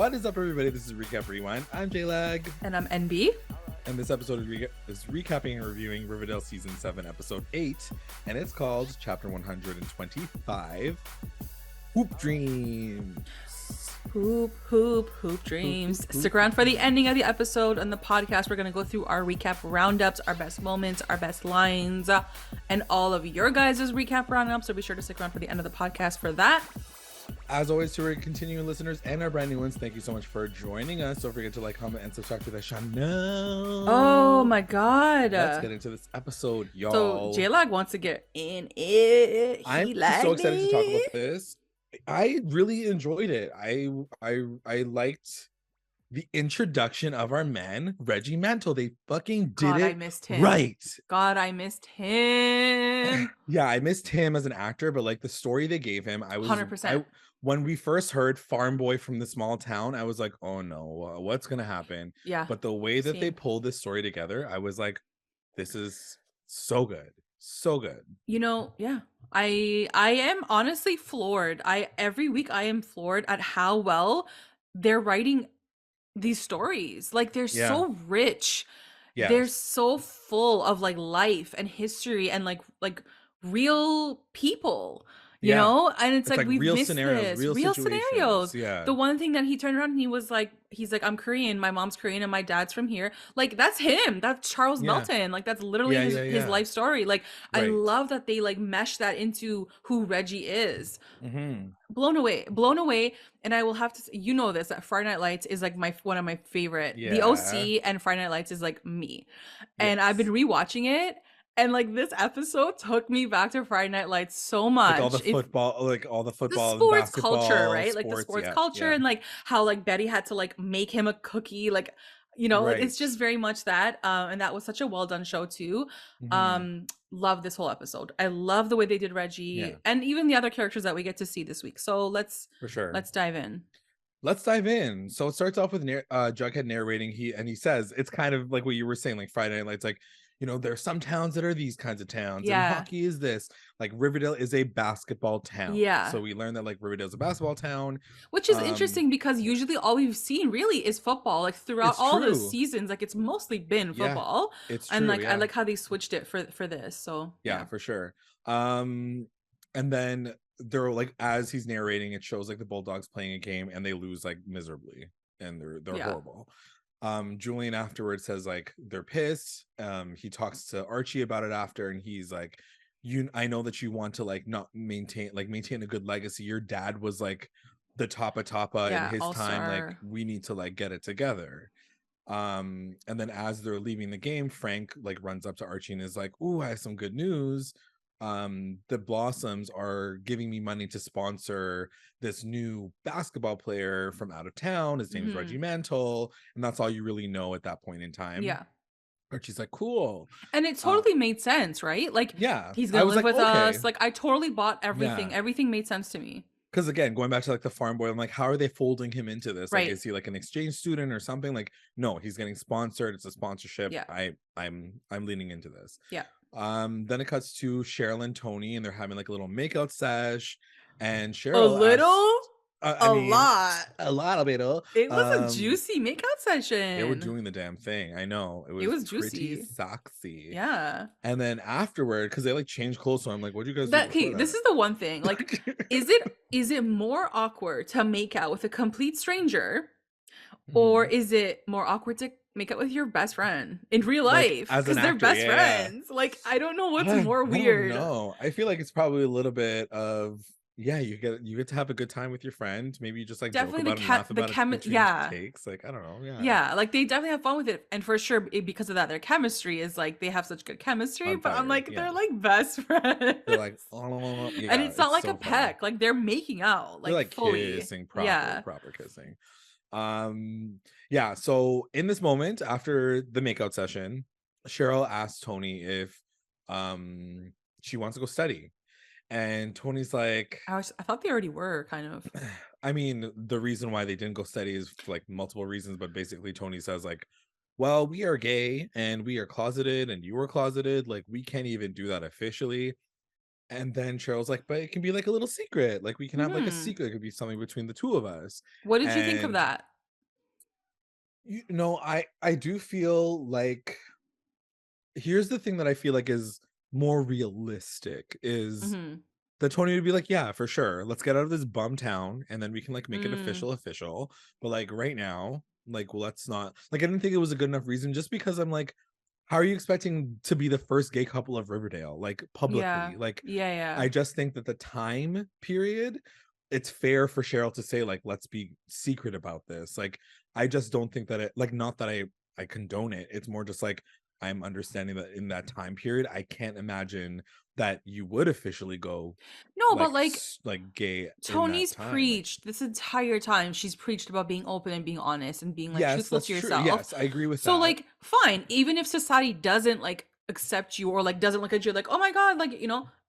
What is up, everybody? This is Recap Rewind. I'm J-Lag. And I'm NB. And this episode is recapping and reviewing Riverdale Season 7, Episode 8. And it's called Chapter 125, Hoop Dreams. Hoop dreams. Stick around for the ending of the episode on the podcast. We're going to go through our recap roundups, our best moments, our best lines, and all of your guys' recap roundups. So be sure to stick around for the end of the podcast for that. As always, to our continuing listeners and our brand new ones, thank you so much for joining us. Don't forget to like, comment, and subscribe to the channel. Oh my god. Let's get into this episode, y'all. So J-Lag wants to get in it. I'm so excited to talk about this. I really enjoyed it. I liked the introduction of our man, Reggie Mantle. They fucking did it. I missed him. Right. God, I missed him. Yeah, I missed him as an actor, but like the story they gave him, I was 100%. When we first heard farm boy from the small town, I was like, oh no, what's gonna happen? Yeah. But the way that they pulled this story together, I was like, this is so good. So good. You know, yeah. I am honestly floored. Every week I am floored at how well they're writing these stories. Like they're so rich. Yes. They're so full of like life and history and like real people. You know, and it's like we've real missed scenarios, this. Real scenarios. Yeah. The one thing that he turned around and he's like, I'm Korean. My mom's Korean and my dad's from here. Like that's him. That's Charles Melton. Like that's literally his life story. Like I love that they like mesh that into who Reggie is. Mm-hmm. Blown away. And I will have to say, you know this, that Friday Night Lights is like one of my favorite. The OC and Friday Night Lights is like me. And I've been rewatching it. And like this episode took me back to Friday Night Lights so much. Like all the football, the sports basketball, culture, right? Like the sports culture and like how like Betty had to like make him a cookie, like, you know, like it's just very much that. And that was such a well done show too. Mm-hmm. Love this whole episode. I love the way they did Reggie and even the other characters that we get to see this week. So let's dive in. Let's dive in. So it starts off with Jughead narrating. He says it's kind of like what you were saying, like Friday Night Lights, like, you know, there are some towns that are these kinds of towns, and hockey is this. Like Riverdale is a basketball town. Yeah. So we learned that like Riverdale is a basketball town, which is interesting because usually all we've seen really is football. Like throughout all the seasons, like it's mostly been football. It's true. And like I like how they switched it for this. So yeah, for sure. And then they're like, as he's narrating, it shows like the Bulldogs playing a game and they lose like miserably, and they're horrible. Julian afterwards says like they're pissed. He talks to Archie about it after, and he's like, I know that you want to like not maintain a good legacy. Your dad was like the Tapa in his time. Like we need to like get it together. And then as they're leaving the game, Frank like runs up to Archie and is like, "Ooh, I have some good news. The Blossoms are giving me money to sponsor this new basketball player from out of town. His name is Reggie Mantle." And that's all you really know at that point in time. Yeah. Archie's like, cool. And it totally made sense, right? Like, he's gonna live with us. Like, I totally bought everything. Yeah. Everything made sense to me. Because again, going back to like the farm boy, I'm like, how are they folding him into this? Like, is he like an exchange student or something? Like, no, he's getting sponsored. It's a sponsorship. Yeah. I'm leaning into this. Yeah. Then it cuts to Cheryl and Toni, and they're having like a little makeout sesh, and Cheryl a lot of it. It was a juicy makeout session. They were doing the damn thing. I know it was juicy, sexy. Yeah. And then afterward, because they like changed clothes, so I'm like, what do you guys do? Okay, this is the one thing. Like, is it more awkward to make out with a complete stranger, or is it more awkward to make out with your best friend in real life because they're best friends? Like, I don't know what's more weird. No, I feel like it's probably a little bit of you get to have a good time with your friend. Maybe you just like definitely joke about it, laugh about it, takes, like, I don't know. Yeah, like they definitely have fun with it, and for sure because of that, their chemistry is like they have such good chemistry. But I'm like, they're like best friends. They're like, and it's not like a peck. Like they're making out, like fully kissing, proper kissing. So in this moment after the makeout session, Cheryl asks Toni if she wants to go study, and Toni's like, I thought they already were kind of. I mean, the reason why they didn't go study is like multiple reasons, but basically Toni says like, well, we are gay and we are closeted and you are closeted, like we can't even do that officially. And then Cheryl's like, but it can be like a little secret. Like we can have like a secret. It could be something between the two of us. What did you think of that? You know, I do feel like here's the thing that I feel like is more realistic is Mhm. that Tony would be like, yeah, for sure. Let's get out of this bum town and then we can like make it Mm. official. But like right now, like well, let's not like I didn't think it was a good enough reason just because I'm like, how are you expecting to be the first gay couple of Riverdale? Like Yeah. publicly. Like Yeah, yeah. I just think that the time period, it's fair for Cheryl to say, like, let's be secret about this. Like, I just don't think that it like not that I condone it. It's more just like I'm understanding that in that time period, I can't imagine that you would officially go No, but like like like gay in that Tony's time. Like, preached this entire time. She's preached about being open and being honest and being like yes, truthful that's to true. yourself. Yes, I agree with So that. like fine, even if society doesn't like accept you or like doesn't look at you like, "Oh my god," like,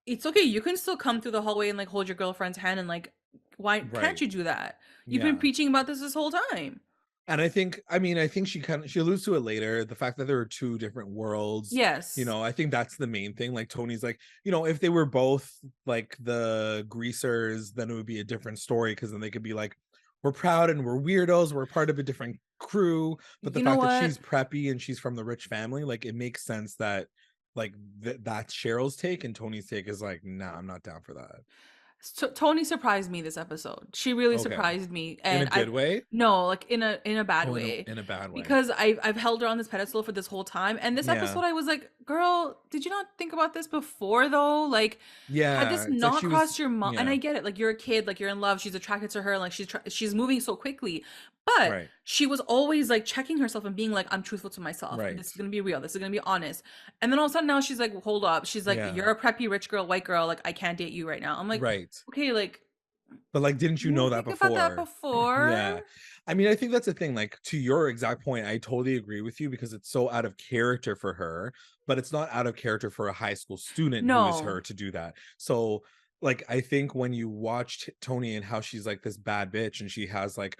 it's okay. You can still come through the hallway and like hold your girlfriend's hand and like why can't Right. you do that? You've been Yeah. preaching about this whole time. And I mean, I think she alludes to it later. The fact that there are two different worlds, Yes. I think that's the main thing. Like Tony's like, if they were both like the greasers, then it would be a different story because then they could be like, we're proud and we're weirdos, we're part of a different crew. But the You know fact that what? she's preppy and she's from the rich family, like it makes sense that like that's Cheryl's take and Tony's take is like, nah, I'm not down for that. So Tony surprised me this episode. She really Okay. surprised me, In a and I good way? no, like in a bad Oh, way, in a bad way. because I've held her on this pedestal for this whole time, and this Yeah. episode I was like, girl, did you not think about this before though? Like, had Yeah. this It's like not she was, crossed your mind? And yeah. I get it, like you're a kid, like you're in love, she's attracted to her, like she's moving so quickly, but Right. she was always like checking herself and being like, I'm truthful to myself. Right. This is gonna be real. This is gonna be honest. And then all of a sudden now she's like, hold up. She's like, Yeah. you're a preppy rich girl, white girl. Like I can't date you right now. I'm like, Right. okay, like But, like, didn't you you know didn't that think about that before? before? Yeah. I mean, I think that's the thing, like, to your exact point, I totally agree with you because it's so out of character for her, but it's not out of character for a high school student who is No, her to do that. So, like, I think when you watched Tony and how she's, like, this bad bitch and she has, like,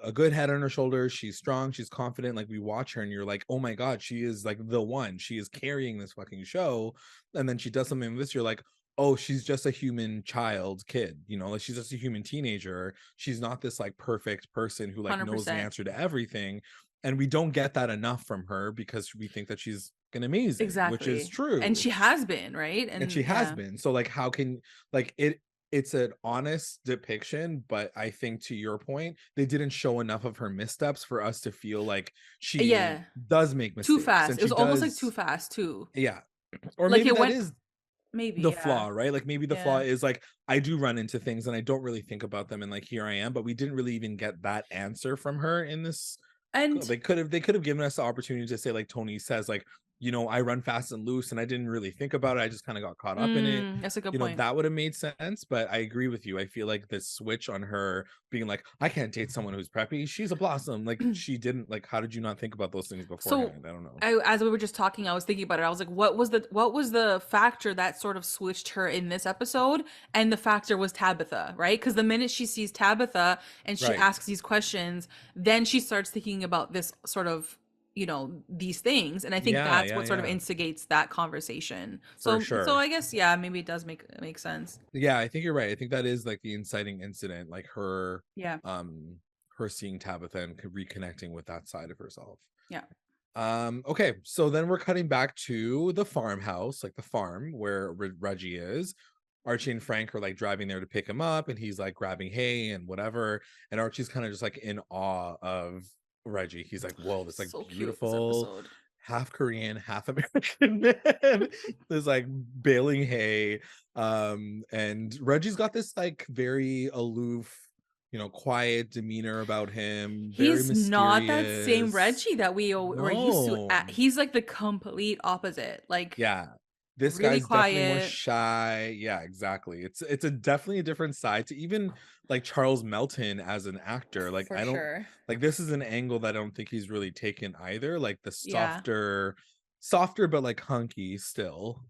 a good head on her shoulders, she's strong, she's confident, like, we watch her and you're like, "Oh my god, she is, like, the one. She is carrying this fucking show," and then she does something like this, you're like, oh, she's just a human child kid, like she's just a human teenager. She's not this like perfect person who like knows the 100%. answer to everything. And we don't get that enough from her because we think that she's an amazing, which is Exactly. And true. she has been, right? And And she has yeah. been. So like how can like it's an honest depiction, but I think to your point, they didn't show enough of her missteps for us to feel like she Yeah. does make Too mistakes fast. and It was she almost like too does, fast too. yeah. Or Like maybe it that went is maybe, the yeah. flaw, right? Like maybe the flaw Yeah. is like I do run into things and I don't really think about them and like here I am, but we didn't really even get that answer from her in this. And They could have given us the opportunity to say like Tony says like, I run fast and loose and I didn't really think about it. I just kind of got caught up in it. that's a good point. That would have made sense, but I agree with you. I feel like this switch on her being like, I can't date someone who's preppy. She's a blossom. Like she didn't like how did you not think about those things So beforehand? I don't know. as we were just talking, I was thinking about it. I was like, what was the factor that sort of switched her in this episode? And the factor was Tabitha, right? Because the minute she sees Tabitha and she Right. asks these questions, then she starts thinking about this sort of, these things. And I think Yeah, that's yeah, what sort of yeah. instigates that conversation. For So sure. I guess yeah, maybe it does make sense. Yeah, I think you're right. I think that is like the inciting incident, like Yeah. her seeing Tabitha and reconnecting with that side of herself. Yeah. Okay, so then we're cutting back to the farmhouse, like the farm where Reggie is. Archie and Frank are like driving there to pick him up, and he's like grabbing hay and whatever. And Archie's kind of just like in awe of Reggie. He's like, whoa, this like So cute this beautiful episode. half Korean, half American man is like baling hay. And Reggie's got this like very aloof, quiet demeanor about him, very He's not that same mysterious. Reggie that we're used to. No. He's like the complete opposite. Like Yeah. This really guy's definitely more quiet. shy. Yeah, exactly. It's a definitely a different side to even like Charles Melton as an actor. Like For I don't sure. like this is an angle that I don't think he's really taken either. Like the Yeah. softer but like hunky still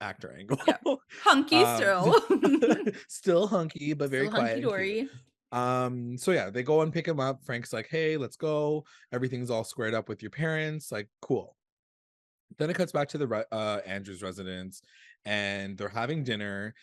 actor angle. Yeah. Hunky um still. still hunky but very Still quiet hunky and cute. dory. So yeah, they go and pick him up. Frank's like, "Hey, let's go. Everything's all squared up with your parents." Like, cool. Then it cuts back to the Andrews residence and they're having dinner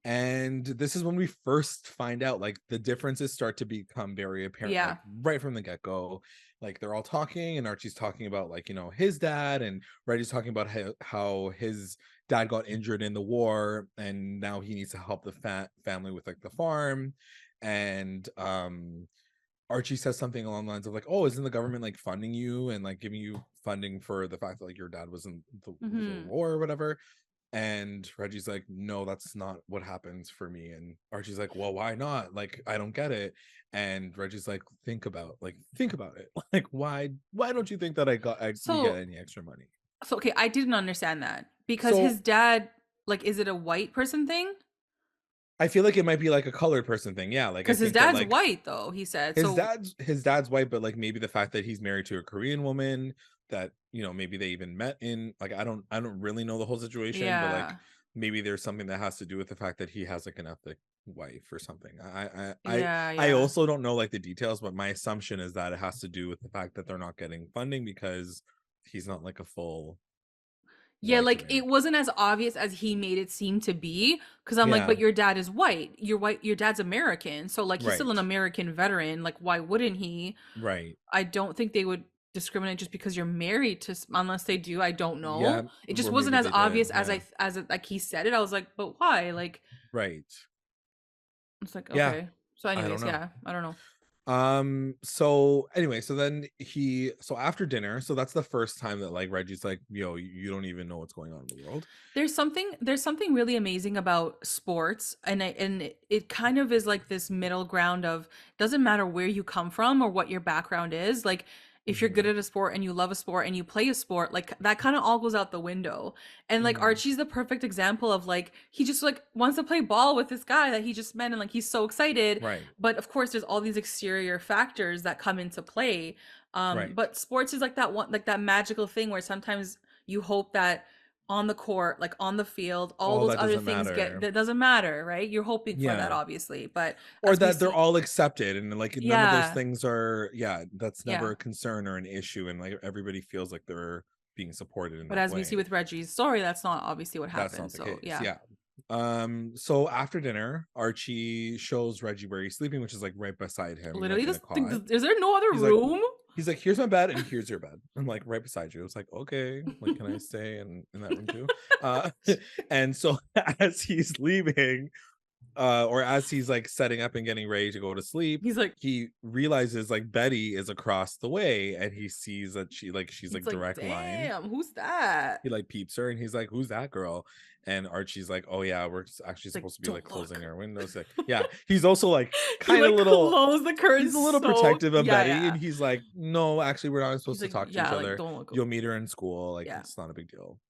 And this is when we first find out, like, the differences start to become very apparent, like, right from the get-go. Like, they're all talking, and Archie's talking about, like, you know, his dad, and Reggie's talking about how his dad got injured in the war, and now he needs to help the family with, like, the farm. And Archie says something along the lines of like, "Oh, isn't the government like funding you and like giving you funding for the fact that like your dad was in the war or whatever?" And Reggie's like, "No, that's not what happens for me." And Archie's like, "Well, why not? Like, I don't get it." And Reggie's like, think about it. Like, why don't you think that we get So any extra money?" okay, I didn't understand that because So his dad, like, is it a white person thing? I feel like it might be like a colored person thing. Yeah, like I Because his think that dad's like white, though, he said. his So dad's his dad's white, but like maybe the fact that he's married to a Korean woman that, you know, maybe they even met in, like, I don't really know the whole situation, but like yeah, maybe there's something that has to do with the fact that he has like an ethnic wife or something. I yeah. also don't know like the details, but my assumption is that it has to do with the fact that they're not getting funding because he's not like a full Yeah, white like, it American. wasn't as obvious as he made it seem to be. Because 'cause I'm like, Yeah, "But your dad is white. You're white, your dad's American, so, like, he's still an right, American veteran, like, why wouldn't he?" right. I don't think they would discriminate just because you're married to unless they do, I don't Yeah, know. It just or wasn't maybe as they did. obvious as Yeah, like, he said it. I was like, "But why?" Like, right. it's like, Yeah, "Okay." So I don't anyways, know. yeah, I don't know. So anyway, so then so after dinner, so that's the first time that like Reggie's like, "Yo, you don't even know what's going on in the world." There's something really amazing about sports, and it kind of is like this middle ground of, doesn't matter where you come from or what your background is, like, if you're good Hmm. at a sport and you love a sport and you play a sport, like, that kind of all goes out the window. And like, Hmm. Archie's the perfect example of, like, he just like wants to play ball with this guy that he just met, and like he's so excited. Right, But of course there's all these exterior factors that come into play. right. But sports is like that one, like that magical thing where sometimes you hope that on the court, like on the field, all All those that other doesn't things get, matter. that doesn't matter, right? You're hoping for that, Yeah. obviously. But Or as we that they're see, all accepted and like none of those yeah, things are, yeah, that's never yeah. a concern or an issue, and like everybody feels like they're being supported in But that as we see way. with Reggie's story, that's not obviously what That's happened. not the So case. yeah. Yeah. So after dinner, Archie shows Reggie where he's sleeping, which is like right beside him, Literally, like in this a thing, cot. is there no other He's like, room? He's like, "Here's my bed and here's your bed." I'm like, "Right beside you." I was like, "Okay, like, can I stay in that room too?" Uh, and so as he's leaving, or as he's like setting up and getting ready to go to sleep, He's like, he realizes like Betty is across the way, and he sees that she's he's like like, direct line. damn, who's that? He like peeps her, and he's like, "Who's that girl?" And Archie's like, "Oh yeah, we're actually He's like, supposed to be like don't closing look. our windows." Like, yeah, he's also like He kind of like little. closed the He's curtains a little so, protective of yeah, Betty, and yeah. he's like, "No, actually, we're not He's supposed to like, talk to each yeah, like, other. don't look. You'll meet her in school. Like, Yeah. it's not a big deal."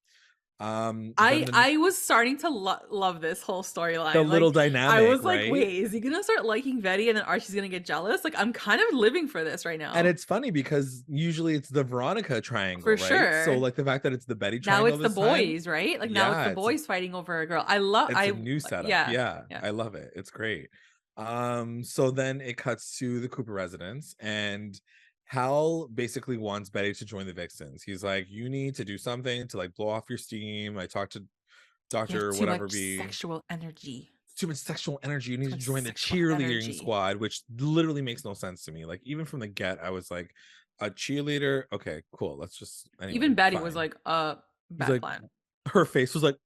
I Then I was starting to love this whole the storyline. little Like, I dynamic, was like, right? wait, is he gonna start liking Betty and then Archie's gonna get jealous? Like, I'm kind of living for this right And now. it's funny because usually it's the Veronica For triangle, right? So sure. like the fact that it's the Betty Now triangle it's the this time, boys, right? Like, now it's yeah, the boys fighting over a girl. I love it's a I new setup. yeah. Yeah, Yeah. I love it. It's great. So then it cuts to the Cooper residence, and Hal basically wants Betty to join the Vixens. He's like, "You need to do something to like blow off your steam." I talked to You have Doctor too whatever much B. sexual energy. Too much sexual energy. You need Too to much join the sexual cheerleading energy. squad, which literally makes no sense to me. Like even from the get, I was like, a cheerleader. Okay, cool. Let's just anyway, Even Betty was fine. like, He's bad like, plan. her face was like,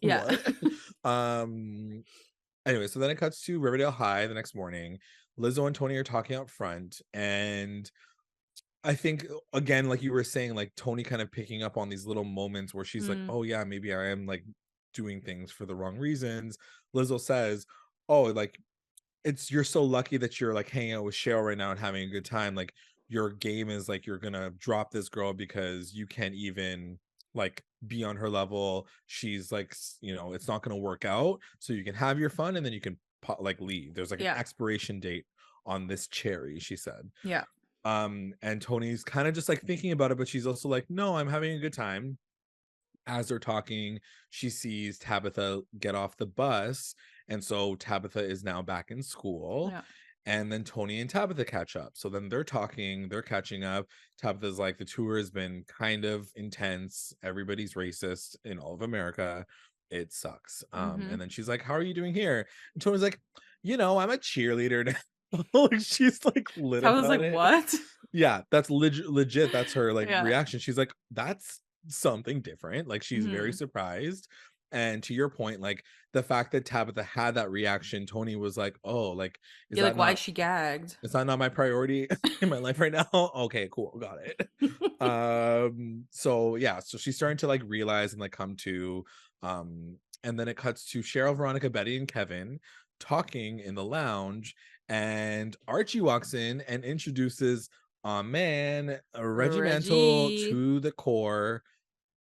Yeah. what? um. Anyway, so then it cuts to Riverdale High the next morning. Lizzo and Tony are talking out front, and I think again, like you were saying, like Tony kind of picking up on these little moments where she's like, Mm, "Oh yeah, maybe I am like doing things for the wrong reasons." Lizzo says, "Oh, like you're so lucky that you're like hanging out with Cheryl right now and having a good time. Like your game is like you're gonna drop this girl because you can't even like be on her level. She's like, you know, it's not gonna work out. So you can have your fun and then you can like leave. There's like an yeah. expiration date on this cherry," she said. Yeah. And Tony's kind of just like thinking about it, but she's also like, "No, I'm having a good time." As they're talking, she sees Tabitha get off the bus. And so Tabitha is now back in school. Yeah. And then Tony and Tabitha catch up. So then they're talking, they're catching up. Tabitha's like, "The tour has been kind of intense. Everybody's racist in all of America." it sucks. And then she's like, how are you doing here? And Tony's like, I'm a cheerleader now. Like, she's like lit I was about like, it. what? Yeah, that's legit. That's her like Yeah. reaction. She's like, that's something different. Like, she's very surprised. And to your point, like the fact that Tabitha had that reaction, Toni was like, oh, like, is Yeah, that like, why not, is she gagged? is that not my priority in my life right now? Okay, cool, got it. So yeah, so she's starting to like realize and like come to, and then it cuts to Cheryl, Veronica, Betty, and Kevin talking in the lounge, and Archie walks in and introduces a man, a regimental Reggie. to the core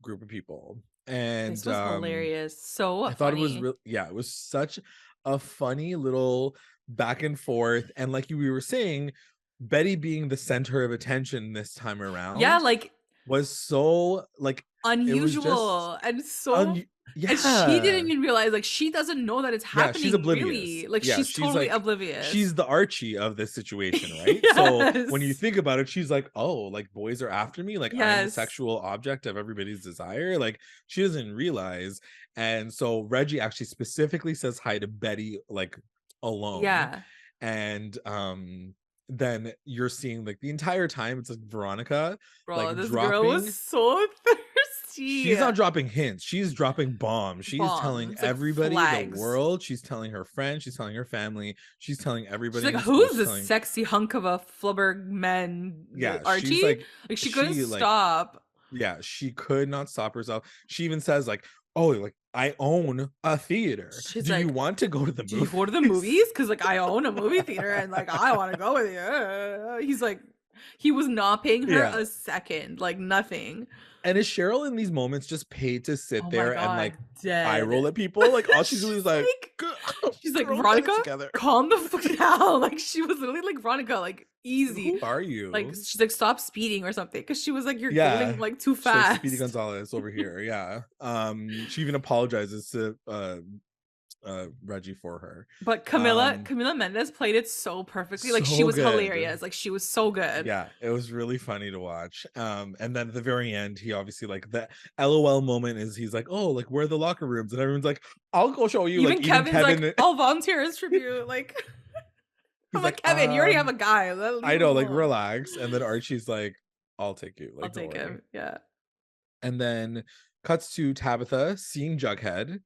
group of people. This And was hilarious. So I thought it was funny. real. Yeah, it was such a funny little back and forth. And like we were saying, Betty being the center of attention this time Yeah, around like was so like it was just unusual and so and she didn't yeah. even realize, like, she doesn't know that it's Yeah, she's happening, oblivious. really. Like, Yeah, she's she's totally like oblivious. she's the Archie of this situation, right? So when you Yes. think about it, she's like, oh, like boys are after me, like I'm the Yes. sexual object of everybody's desire. Like she doesn't realize. And so Reggie actually specifically says hi to Betty like alone. Yeah. And then you're seeing like the entire time it's like Veronica Bro, like this girl was dropping. so thirsty. She's not dropping hints. She's dropping bombs. She's telling Bombs, like everybody, the flags. world. She's telling her friends. She's telling her family. She's telling She's everybody like, in school. who's She's this telling, sexy hunk of a flubber man, yeah, she's Archie? Like, she couldn't like, stop. yeah, she could not stop herself. She even says like, oh, like I own a theater. She's Do you like, want to go to the do you movies? go to the movies? Because like I own a movie theater and like I want to go with you. He's like, he was not paying her Yeah. a second, like nothing. And is Cheryl in these moments just paid to sit Oh my there and god, like eye dead. roll at people? Like all she's doing is like, she's like, girl, get it Veronica, together. calm the fuck down. Like she was literally like, Veronica, like easy. Who are you? Like she's like, stop speeding or something, because she was like, you're Yeah, going like too she's like fast. Speedy Gonzalez over here. Yeah. She even apologizes to Reggie for her. But Camila Mendes played it so perfectly. Like she was hilarious. Like she was so good. Yeah, it was really funny to watch. And then at the very end, he obviously like the LOL moment is he's like, oh, like where are the locker rooms? And everyone's like, I'll go show you. Even Like Kevin's like, I'll volunteer as tribute. Like I'm like, Kevin, you already have a guy. I know, like relax. And then Archie's like, I'll take you. Like, I'll take him. Yeah. And then cuts to Tabitha seeing Jughead,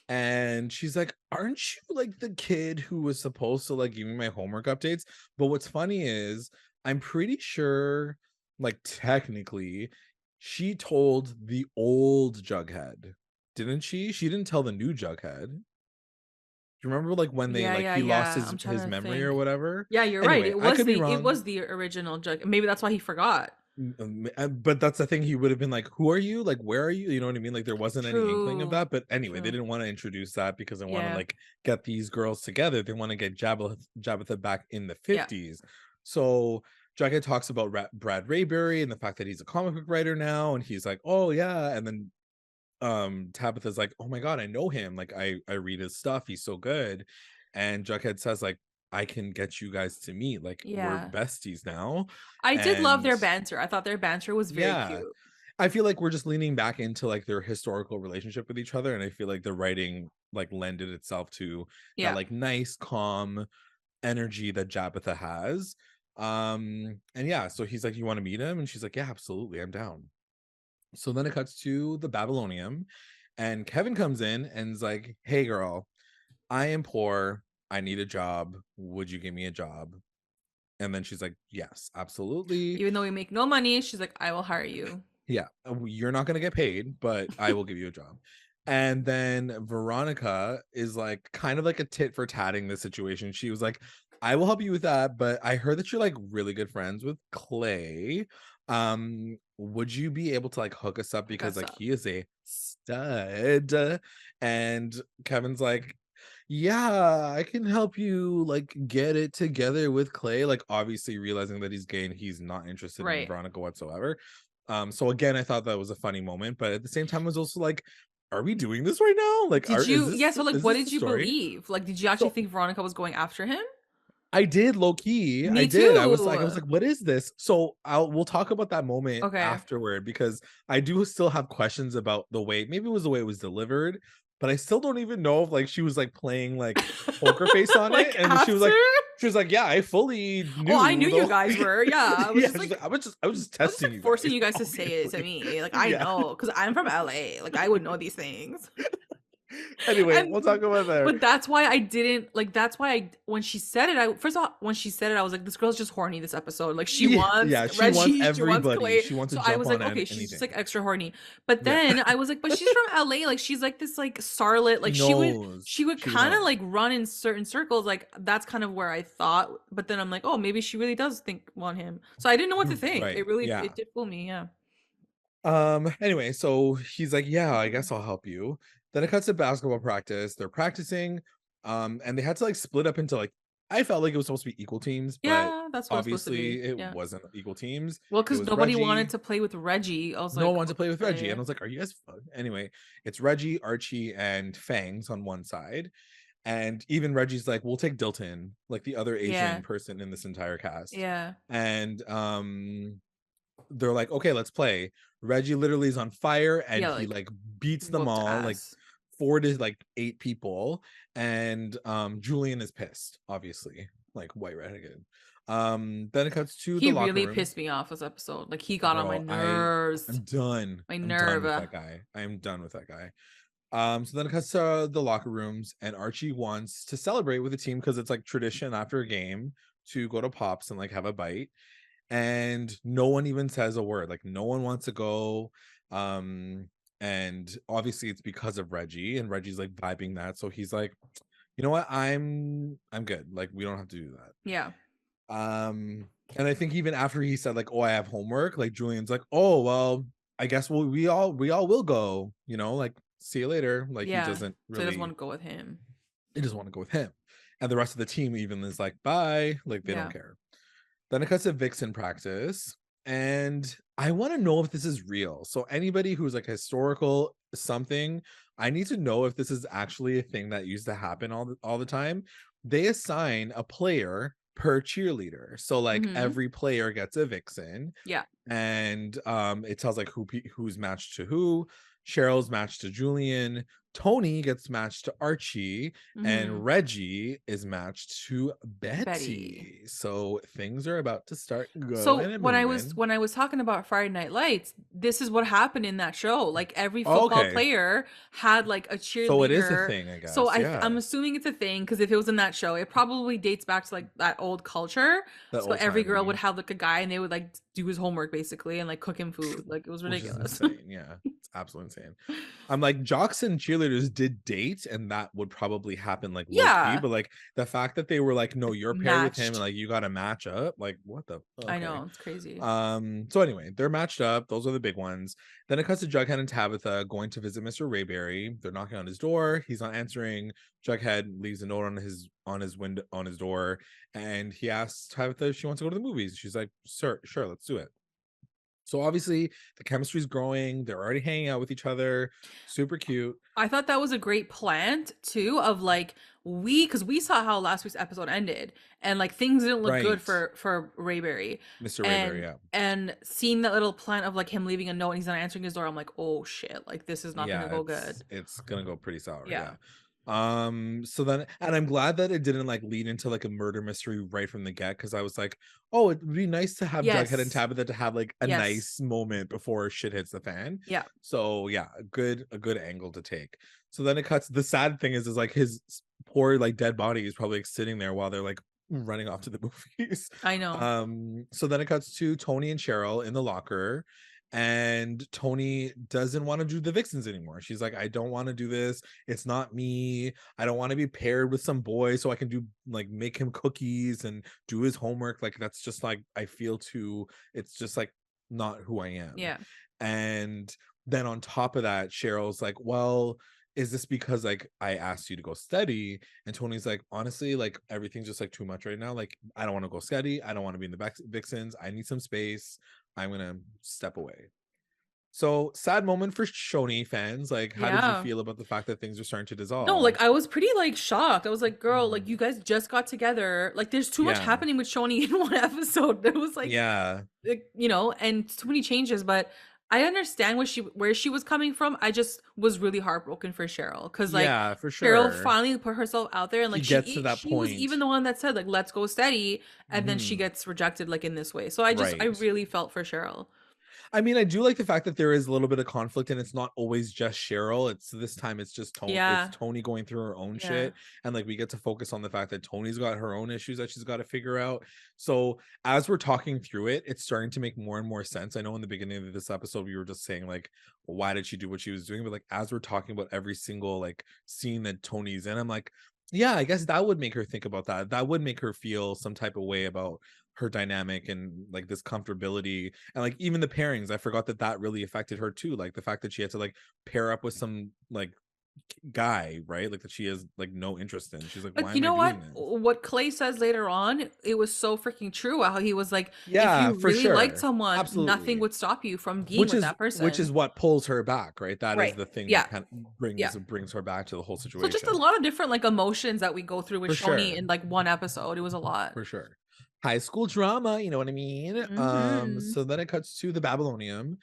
and she's like, aren't you like the kid who was supposed to like give me my homework updates? But what's funny is I'm pretty sure like technically she told the old Jughead, didn't she? She didn't tell the new Jughead. Do you remember like when they he lost his memory or whatever? Yeah, you're right. It was the original Jug. Maybe that's why he forgot. But that's the thing, he would have been like, who are you, like where are you, you know what I mean? Like there wasn't any inkling of that. But anyway, they didn't want to introduce that because they want to like get these girls together. They want to get Jabitha back in the 50s. So Jughead talks about Brad Rayberry and the fact that he's a comic book writer now, and he's like, oh yeah. And then Tabitha's like, oh my god, I know him, like I read his stuff, he's so good. And Jughead says like, I can get you guys to meet, like we're besties now. I did love their banter. I thought their banter was very cute. I feel like we're just leaning back into like their historical relationship with each other, and I feel like the writing like lended itself to that like nice calm energy that Jabitha has. And yeah, so he's like, you want to meet him? And she's like, yeah, absolutely, I'm down. So then it cuts to the Babylonium, and Kevin comes in and is like, hey girl, I am poor, I need a job, would you give me a job? And then she's like, yes, absolutely. Even though we make no money, she's like, I will hire you. Yeah, you're not gonna get paid, but I will give you a job. And then Veronica is like kind of like a tit for tatting the situation. She was like, I will help you with that, but I heard that you're like really good friends with Clay. Would you be able to like hook us up, because like he is a stud? And Kevin's like, yeah, I can help you like get it together with Clay, like obviously realizing that he's gay and he's not interested in Veronica whatsoever. So again, I thought that was a funny moment, but at the same time, I was also like, are we doing this right now? Like, did you so like what did you believe? Like, did you actually think Veronica was going after him? I did, low key. Me too. I was like, what is this? So we'll talk about that moment afterward, because I do still have questions about the way, maybe it was the way it was delivered, but I still don't even know if like she was like playing like poker face on Like it, and after? she was like, yeah, I fully knew. Oh, I knew you the guys were. Yeah, I was yeah, just like, I was just testing you forcing guys, you guys to say it to obviously. me. Like I Yeah. know, because I'm from LA. Like I would know these things. Anyway, we'll talk And about that. but that's why I didn't like. That's why when she said it, I first of all when she said it, I was like, this girl's just horny this episode. Like she Yeah, wants yeah, she wants Reggie, she wants everybody. Clay. She wants to So I jump was on like, okay, she's just like anything. extra horny. But Yeah. then I was like, but she's from LA. Like she's like this like starlet. She Like knows. she would She would kind of know. like run in certain circles. Like that's kind of where I thought. But then I'm like, oh, maybe she really does think want him. So I didn't know what to think. Right. Yeah. It did fool me. Yeah. Anyway, so he's like, yeah, I guess I'll help you. Then it cuts to basketball practice. They're practicing. And they had to like split up into like, I felt like it was supposed to be equal teams, but Yeah, that's what it's supposed to be. obviously it Yeah. wasn't equal teams. Well, It because was nobody wanted Reggie. to play with Reggie. I was No one like, wanted to play with Reggie. And I okay. was like, are you guys fun? Anyway, it's Reggie, Archie, and Fangs on one side. And even Reggie's like, we'll take Dilton, like the other Asian Yeah. person in this entire cast. Yeah. And they're like, okay, let's play. Reggie literally is on fire, and Yeah, he like like beats them whooped all, like ass. 4 to like 8 people. And Julian is pissed, obviously, like white renegade. Then it cuts to the He locker really room. pissed me off this episode. Like he got on my Bro, nerves. I'm done. My I'm done with nerve. that guy. I am done with that guy. So then it cuts to the locker rooms, and Archie wants to celebrate with the team because it's like tradition after a game to go to Pops and like have a bite. And no one even says a word. Like no one wants to go. And obviously it's because of Reggie, and Reggie's like vibing that. So he's like, you know what? I'm good. Like we don't have to do that. Yeah. And I think even after he said like, oh, I have homework, like Julian's like, oh well, I guess we all will go, you know, like see you later. Like he Yeah. doesn't So he doesn't really, want to go with him. he just want to go with him. And the rest of the team even is like, bye, like they don't care. Then it cuts to Vixen practice, and I want to know if this is real. So anybody who's like historical something, I need to know if this is actually a thing that used to happen all the time. They assign a player per cheerleader, so like every player gets a Vixen. Yeah. And it tells like who's matched to who. Cheryl's matched to Julian. Toni gets matched to Archie, and Reggie is matched to Betty. So things are about to start going. So when I was talking about Friday Night Lights, this is what happened in that show. Like every football player had like a cheerleader. So it is a thing, I guess. So I'm assuming it's a thing because if it was in that show, it probably dates back to like that old culture. So every girl would have like a guy, and they would like do his homework basically and like cook him food. Like it was ridiculous. Insane. Yeah, it's absolutely insane. I'm like, jocks and cheerleaders did date, and that would probably happen like low-key, but like the fact that they were like, no, you're paired with him and like you got to match up, like what the fuck? I know, it's crazy. So anyway, they're matched up. Those are the big ones. Then it cuts to Jughead and Tabitha going to visit Mr. Rayberry. They're knocking on his door. He's not answering. Jughead leaves a note on his window, on his door, and he asks Tabitha if she wants to go to the movies. She's like, sure, let's do it. So obviously the chemistry's growing. They're already hanging out with each other. Super cute. I thought that was a great plant too of like because we saw how last week's episode ended and like things didn't look good for Rayberry. Mr. Rayberry, yeah. And seeing that little plant of like him leaving a note and he's not answering his door, I'm like, oh shit, like this is not gonna go good. It's gonna go pretty sour. Yeah. So then, and I'm glad that it didn't like lead into like a murder mystery right from the get, because I was like, oh, it would be nice to have Jughead and Tabitha to have like a nice moment before shit hits the fan. Yeah. So yeah, a good angle to take. So then it cuts. The sad thing is like his poor like dead body is probably like, sitting there while they're like running off to the movies. I know. So then it cuts to Toni and Cheryl in the locker. And Toni doesn't want to do the Vixens anymore. She's like, I don't want to do this. It's not me. I don't want to be paired with some boy so I can do like make him cookies and do his homework. Like that's just like I feel too. It's just like not who I am. Yeah. And then on top of that, Cheryl's like, well, is this because like I asked you to go study? And Toni's like, honestly, like everything's just like too much right now. Like I don't want to go study. I don't want to be in the Vixens. I need some space. I'm gonna step away. So sad moment for Shoni fans. Like, how did you feel about the fact that things are starting to dissolve? No, like I was pretty like shocked. I was like, girl, like you guys just got together. Like there's too much happening with Shoni in one episode. It was like, yeah, like, you know, and too many changes. But I understand where she was coming from. I just was really heartbroken for Cheryl because like Yeah, for Cheryl sure. finally put herself out there and She like gets to that she was point. even the one that said like let's go steady, and then she Mhm. gets rejected like in this way. So I Right. really felt for Cheryl. I mean, I do like the fact that there is a little bit of conflict and it's not always just Cheryl. It's this time it's just Yeah. Toni going through her own Yeah. shit. And like we get to focus on the fact that Toni's got her own issues that she's got to figure out. So as we're talking through it, it's starting to make more and more sense. I know in the beginning of this episode, we were just saying like, well, why did she do what she was doing? But like as we're talking about every single like scene that Toni's in, I'm like, yeah, I guess that would make her think about that. That would make her feel some type of way about her dynamic and like this comfortability and like even the pairings. I forgot that that really affected her too, like the fact that she had to like pair up with some like guy, right? Like that she has like no interest in. She's like, But why you am I know what? doing this? What Clay says later on, it was so freaking true. How he was like, if Yeah, you for really liked sure, someone, nothing absolutely. would stop you from being with that Which person. is what pulls her back, right? That is Right. the thing Yeah. that kind of Yeah. brings her back to the whole So just a situation. lot of different like emotions that we go through with For Shoni sure, in like one episode. It was a lot. for sure. High school drama, you know what I mean? Hmm. So then it cuts to the Babylonium.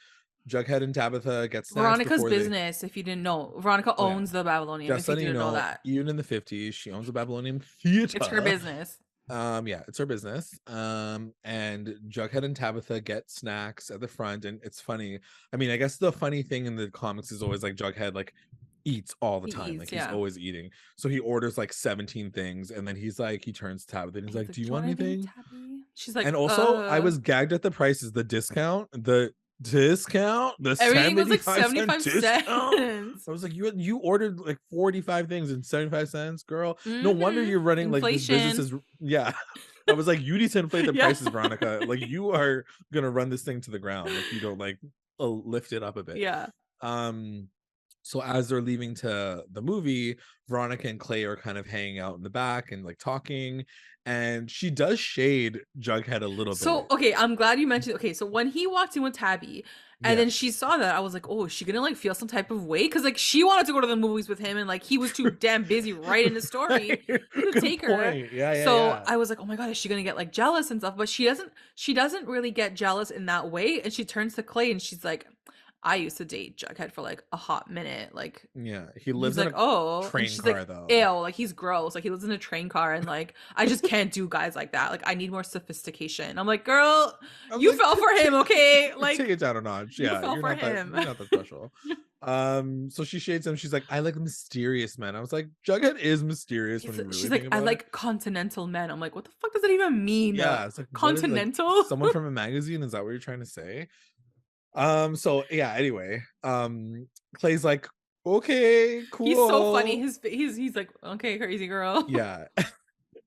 Jughead and Tabitha get snacks Veronica's before they. business, if you didn't know. Veronica Oh yeah. owns the Babylonium, if Just you letting you didn't know know, that. even in the 50s, she owns a Babylonian It's her theater. business. Yeah, it's her business. And Jughead and Tabitha get snacks at the front, and it's funny. I mean, I guess the funny thing in the comics is always like Jughead like eats all the He time, eats, like he's yeah. always eating. So he orders like 17 things, and then he's like, he turns to Tabitha and he's He's like, like, "Do "Do you you want want anything, anything?" Tabby?" She's like, And also, I was gagged at the prices, the discount, the Everything was like 75-cent 75 discount. cents. I was like, you ordered like 45 things and 75 cents, girl. No wonder Mhm. you're running like this business Inflation. is, yeah. I was like, you need to inflate the Yeah. prices, Veronica. Like you are gonna run this thing to the ground if you don't like lift it up a bit. Yeah. Um, so as they're leaving to the movie, Veronica and Clay are kind of hanging out in the back and like talking, and she does shade Jughead a little So, bit. okay, I'm glad you mentioned. Okay, so when he walked in with Tabby, and then she Yes. saw that, I was like, oh, is she gonna like feel some type of way? Because like she wanted to go to the movies with him, and like he was too damn busy writing the story to Good take her. point. Yeah, yeah, So yeah. I was like, oh my god, is she gonna get like jealous and stuff? But she doesn't. She doesn't really get jealous in that way. And she turns to Clay and she's like, I used to date Jughead for like a hot minute. Like Yeah, he he's lives in like, a oh, and train she's car like, though. ew, like he's gross. Like he lives in a train car, and like I just can't do guys like that. Like I need more sophistication. I'm like, girl, I was you like, fell for him, okay? take Like it down a notch. you Yeah, fell for him. you're not that special. So she shades him. She's like, I like mysterious men. I was like, Jughead is mysterious when you really She's think like, I about it. like continental men. I'm like, what the fuck does that even mean? Yeah, it's like, what is like Continental? someone from a magazine? Is that what you're trying to say? So yeah, anyway, Clay's like, okay, He's so funny. cool. He's like, okay, crazy girl. Yeah.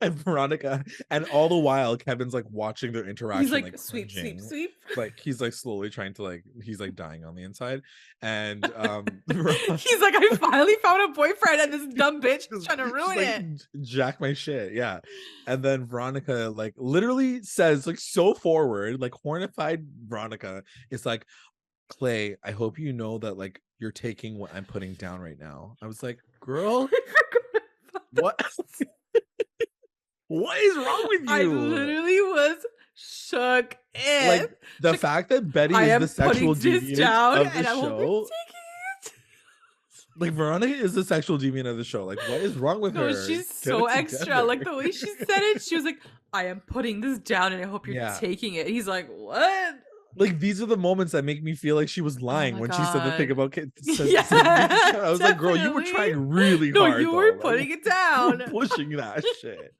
And Veronica, and all the while Kevin's like watching their He's interaction, like like, sweep, sweep, cringing. sweep. Like he's like slowly trying to like he's like dying on the inside. And He's like, I finally found a boyfriend, and this dumb bitch is trying to she's ruin like, it. jack my shit, yeah. And then Veronica like literally says, like so forward, like hornified Veronica is like, Clay, I hope you know that like you're taking what I'm putting down right now. I was like, girl, what? What is wrong with I you? literally was shook. Like the Like, fact that Betty I is am the sexual putting this deviant down, of the and I will be show. taking it. Like Veronica is the sexual deviant of the show. Like, what is wrong with No, her? she's Get so it extra. together. Like the way she said it, she was like, I am putting this down, and I hope you're Yeah. taking it. He's like, what? Like these are the moments that make me feel like she was Oh lying my when she said the thing god. about Yeah, I was like, girl, you were definitely. trying really No, hard you though. were putting it down. Pushing that shit.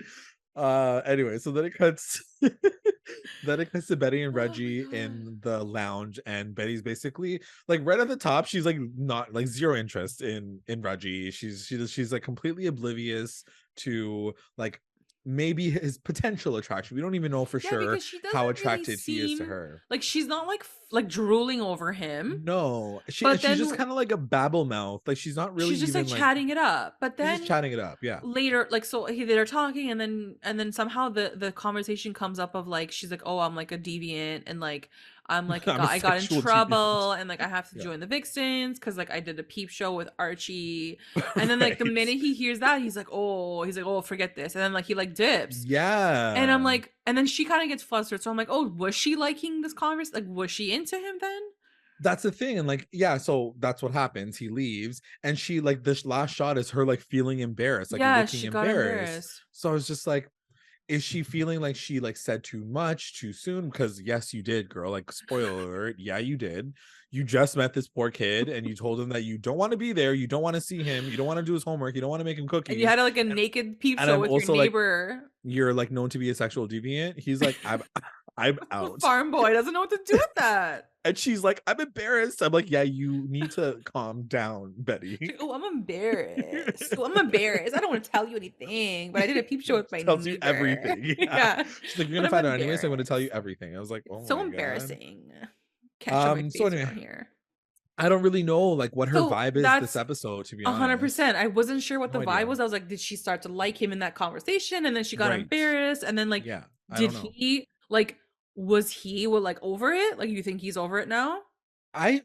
Anyway, so then it cuts then it cuts to Betty and Oh my Reggie god. in the lounge, and Betty's basically like right at the top. She's like not like zero interest in Reggie. She's like completely oblivious to like maybe his potential attraction. We don't even know for Yeah, sure because she how doesn't really attracted he is to seem her. like she's not like drooling over him, No, but she's just then kind of like a babble mouth. Like she's not really she's just like even like chatting it up. But she's just then chatting it up. Yeah. later, like so they're talking, and then somehow the conversation comes up of like she's like, oh, I'm like a deviant, and like I'm like I'm a I got in sexual deviant. trouble, and like I have to Yeah. join the Vixens because like I did a peep show with Archie. And then like the Right. minute he hears that, he's like, oh, forget this. And then like he like dips. And I'm Yeah. like, and then she kind of gets flustered. So I'm like, oh, was she liking this converse? Like, was she into him then? That's the thing. And like, yeah, so that's what happens. He leaves, and she like this last shot is her like feeling embarrassed, like Yeah, looking she got embarrassed. embarrassed. So I was just like, is she feeling like she like said too much too soon? Because yes, you did, girl. Like, spoiler alert, yeah, you did. You just met this poor kid and you told him that you don't want to be there, you don't want to see him, you don't want to do his homework, you don't want to make him And you cookies. had like a naked peep And show I'm with your also like, neighbor. you're like known to be a sexual deviant. He's like, I'm A out. farm boy doesn't know what to do with that. And she's like, I'm embarrassed. I'm like, yeah, you need to calm down, Betty. She's like, oh, I'm embarrassed. Oh, I'm embarrassed. I don't want to tell you anything, but I did a peep show with my Tells you neighbor. everything. Yeah. Yeah. She's like, you're But gonna I'm find out anyway, so I'm gonna tell you embarrassed. everything. I was like, It's oh so my God. embarrassing. Can't show my So face anyway, around here. I don't really know like what her So vibe is this that's episode, to be honest. 100%. I wasn't sure what No the vibe idea. was. I was like, did she start to like him in that conversation? And then she got Right. embarrassed. And then like, Yeah. I did don't know. he like, was he like over it? Like, you think he's over it now? I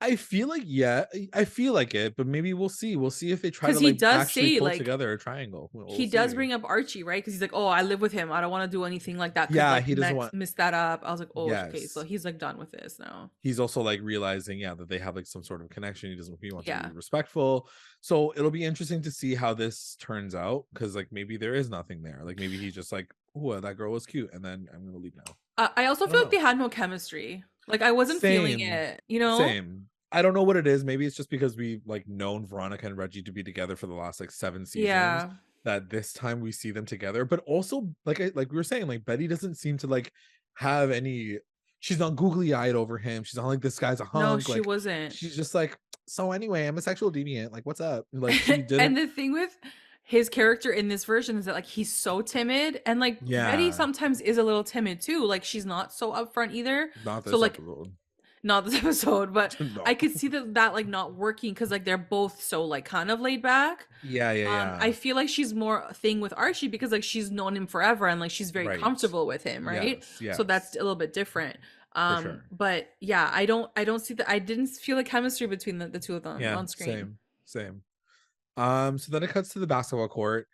I feel like, yeah, I feel like it, but maybe we'll see. We'll see if they try Because to he like does actually say pull like, together a triangle. We'll he does see. bring up Archie, right? Because he's like, "Oh, I live with him. I don't want to do anything like that. Could Yeah, like he doesn't want, mess that up." I was like, "Oh, okay." So yes. he's like done with this now. He's also like realizing, yeah, that they have like some sort of connection. He wants to be Yeah, respectful. So it'll be interesting to see how this turns out, because like maybe there is nothing there. Like maybe he's just like, oh, that girl was cute, and then I'm gonna leave now. I also I don't feel like know. they had no chemistry. Like I wasn't feeling Same, it. You know? same. I don't know what it is. Maybe it's just because we've like known Veronica and Reggie to be together for the last like 7 seasons, Yeah. that this time we see them together. But also, like we were saying, like Betty doesn't seem to like have any. She's not googly eyed over him. She's not like, this guy's a No, hunk. she Like, wasn't. she's just like, so anyway, I'm a sexual deviant. Like, what's up? Like, she And didn't. the thing with his character in this version is that like he's so timid, and like Betty Yeah, sometimes is a little timid too. Like she's not so upfront either. not So this like episode. not this episode, but No. I could see that like not working because like they're both so like kind of laid back. Yeah, yeah, I yeah. feel like she's more a thing with Archie because like she's known him forever and like she's very Right. comfortable with him, right? Yes, So that's yes, a little bit different. for sure. But yeah, I don't see that. I didn't feel like chemistry between the two of them Yeah, on screen. same. So then it cuts to the basketball court.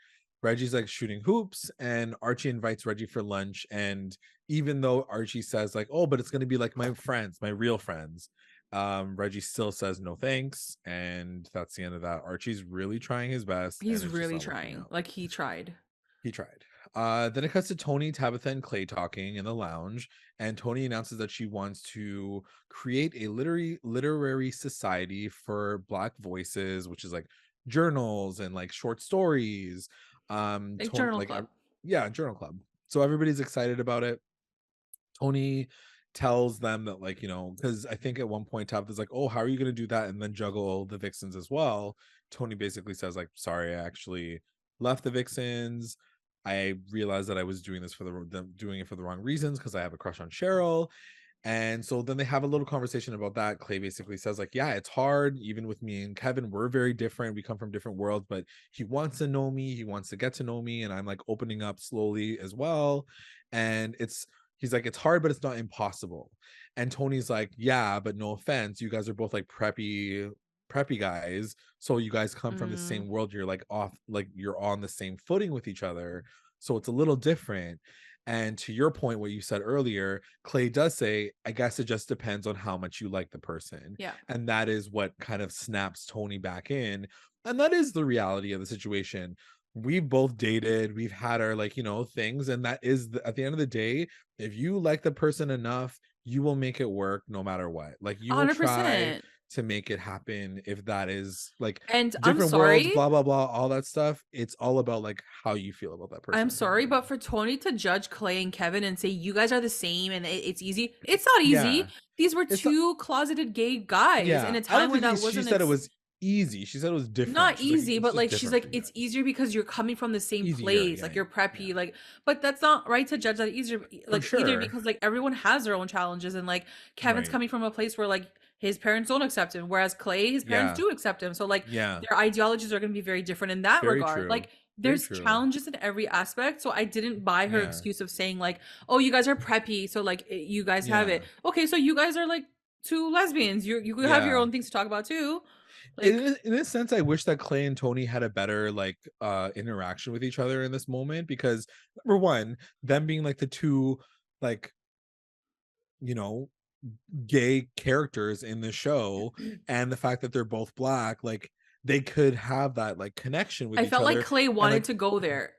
Reggie's like shooting hoops, and Archie invites Reggie for lunch. And even though Archie says like, "Oh, but it's gonna be like my friends, my real friends," Reggie still says no thanks, and that's the end of that. Archie's really trying his best, and He's it's just really not working trying. out. Like he tried. He tried. Then it cuts to Toni, Tabitha, and Clay talking in the lounge, and Toni announces that she wants to create a literary society for Black voices, which is like journals and like short stories. Like Tony, journal like, club. yeah, journal club. So everybody's excited about it. Toni tells them that, like, because I think at one point Tabitha's like, "Oh, how are you going to do that and then juggle the Vixens as well?" Toni basically says like, "Sorry, I actually left the Vixens. I realized that I was doing this for doing it for the wrong reasons, because I have a crush on Cheryl." And so then they have a little conversation about that. Clay basically says like, "Yeah, it's hard. Even with me and Kevin, we're very different. We come from different worlds, but he wants to know me. He wants to get to know me, and I'm like opening up slowly as well. And he's like, it's hard, but it's not impossible." And Tony's like, "Yeah, but no offense, you guys are both like preppy guys, so you guys come from the Mm. same world. You're like off, like you're on the same footing with each other, so it's a little different." And to your point, what you said earlier, Clay does say, "I guess it just depends on how much you like the person." Yeah. And that is what kind of snaps Toni back in. And that is the reality of the situation. We've both dated, we've had our like, things. And that is at the end of the day, if you like the person enough, you will make it work no matter what. Like, you will try 100%. to make it happen. If that is like And I'm different worlds, sorry. blah, blah, blah, all that stuff. It's all about like how you feel about that I'm person at the end of sorry, the day. but for Tony to judge Clay and Kevin and say you guys are the same and it's easy, it's not easy. Yeah. These were It's not, two closeted gay guys in yeah. a I don't time where think that she wasn't said it it's was easy. She said it was different. not She's like, easy, it's but just like she's different for like you it's guys. easier because you're coming from the same Easier. place, Yeah. like you're Yeah. preppy, like but that's not right to judge that easier For like either sure. because like everyone has their own challenges and like Kevin's Right. coming from a place where like his parents don't accept him, whereas Clay, his parents Yeah. do accept him. So like Yeah. their ideologies are gonna be very different in that Very regard. true. Like Very there's true. challenges in every aspect. So I didn't buy her Yeah. excuse of saying like, oh, you guys are preppy, so like you guys have it. Yeah. Okay, so you guys are like two lesbians. You have your Yeah. own things to talk about too. In Like in this sense, I wish that Clay and Toni had a better like interaction with each other in this moment, because number one, them being like the two, like, you know, gay characters in the show, and the fact that they're both Black, like they could have that like connection with I each felt like other. Clay And wanted like to go there.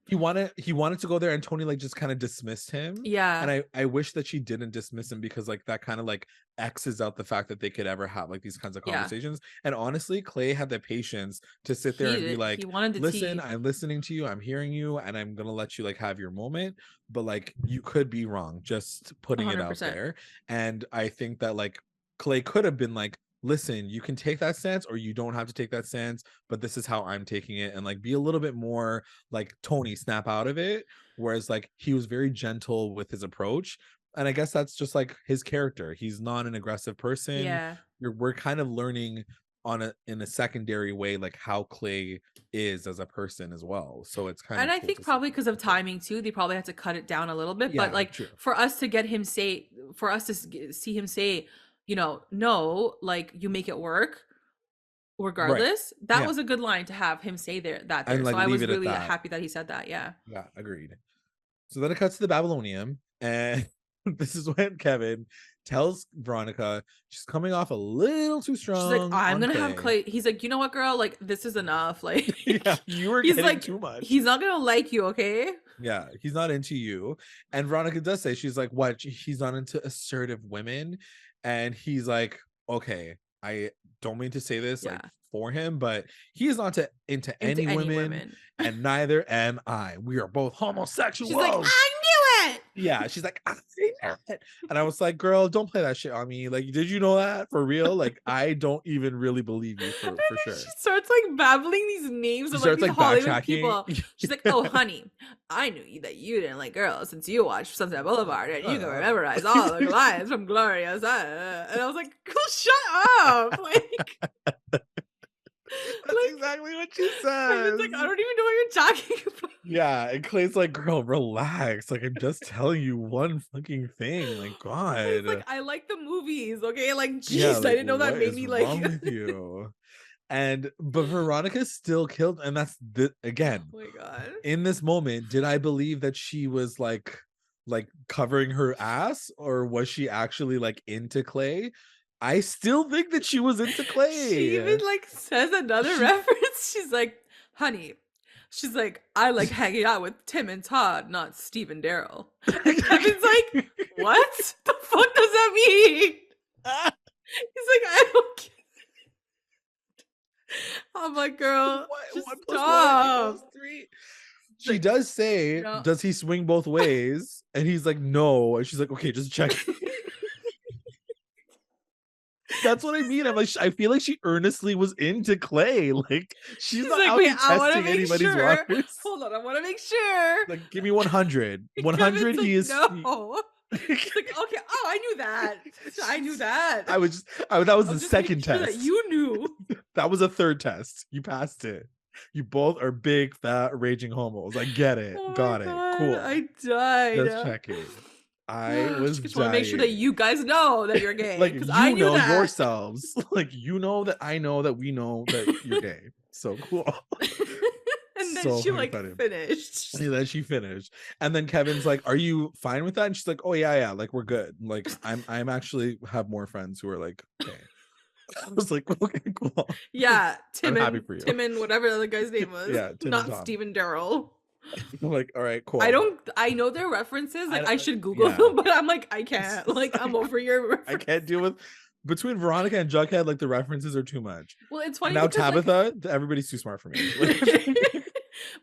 he wanted to go there, and Toni like just kind of dismissed him. Yeah. And I wish that she didn't dismiss him, because like that kind of like X's out the fact that they could ever have like these kinds of Yeah. conversations. And honestly, Clay had the patience to sit there and be like, he wanted the listen, tea. I'm listening to you, I'm hearing you, and I'm gonna let you like have your moment, but like you could be wrong, just putting it out 100%. there. And I think that like Clay could have been like, listen, you can take that stance or you don't have to take that stance, but this is how I'm taking it, and like be a little bit more like Toni, snap out of it. Whereas like he was very gentle with his approach, and I guess that's just like his character. He's not an aggressive person. Yeah. We're kind of learning in a secondary way like how Clay is as a person as well, so it's kind And of I cool think to see. probably because of timing too, they probably had to cut it down a little bit. Yeah, But like true. for us to see him say, no, like you make it work regardless. Right. That Yeah. was a good line to have him say there. And like So I leave was it at really that. happy that he said that. Yeah. Yeah, agreed. So then it cuts to the Babylonium, and this is when Kevin tells Veronica she's coming off a little too strong. She's like, I'm gonna have Clay. Clay. He's like, you know what, girl? Like, this is enough. Like, Yeah, you were he's getting like, too much. he's not gonna like you, okay? Yeah, he's not into you. And Veronica does say, she's like, what? He's not into assertive women. And he's like, okay, I don't mean to say this like for him, but he is not into any women, and neither am I. We are both homosexuals. She's like, I knew it. Yeah, she's like, I knew it. And I was like, girl, don't play that shit on me. Like, did you know that for real? Like, I don't even really believe you for sure. She starts like babbling these names of like these Hollywood people. She's like, oh, honey, I knew that you didn't like girls since you watched Sunset Boulevard and you can memorize all the lines from Glorious. And I was like, girl, shut up. Like, that's exactly what she said. It's like, I don't even know what you're talking about. Yeah, and Clay's like, girl, relax. Like, I'm just telling you one fucking thing. Like, God. It's like, I like the movies, okay? Like, jeez, yeah, like, I didn't know that made me like. What's wrong with you? But Veronica's still killed, and that's again. Oh my God. In this moment, did I believe that she was like covering her ass, or was she actually like into Clay? I still think that she was into Clay. She even like says another reference. She's like, honey, she's like, I like hanging out with Tim and Todd, not Steve and Daryl. And Kevin's like, what the fuck does that mean? He's like, I don't get it. I'm like, girl, just stop. She does say, does he swing both ways? And he's like, no. And she's like, okay, just check. That's what I mean. I'm like, I feel like she earnestly was into Clay. Like, she's not like, out wait, testing anybody's waters. Hold on, I want to make sure. Like, give me 100. 100. Like, he is. No. It's like, okay, oh, I knew that. I knew that. That was the second test. That you knew. That was a third test. You passed it. You both are big, fat, raging homos. I get it. Oh Got it. God, cool. I died. Just checking. I was just want to make sure that you guys know that you're gay. Like, you I knew know that. yourselves. Like, you know that I know that we know that you're gay. So cool. And then she like finished. And then she finished. And then Kevin's like, are you fine with that? And she's like, oh yeah, like we're good. Like I'm actually have more friends who are like gay. I was like, okay, cool. Yeah, I'm happy for you. Tim and whatever the other guy's name was. Yeah, Tim not Stephen Daryl. I'm like, all right, cool. I know their references. Like I should Google them, but I'm like, I can't. Like, I'm over your references. I can't deal with between Veronica and Jughead, like the references are too much. Well, it's funny. And now Tabitha, like, everybody's too smart for me.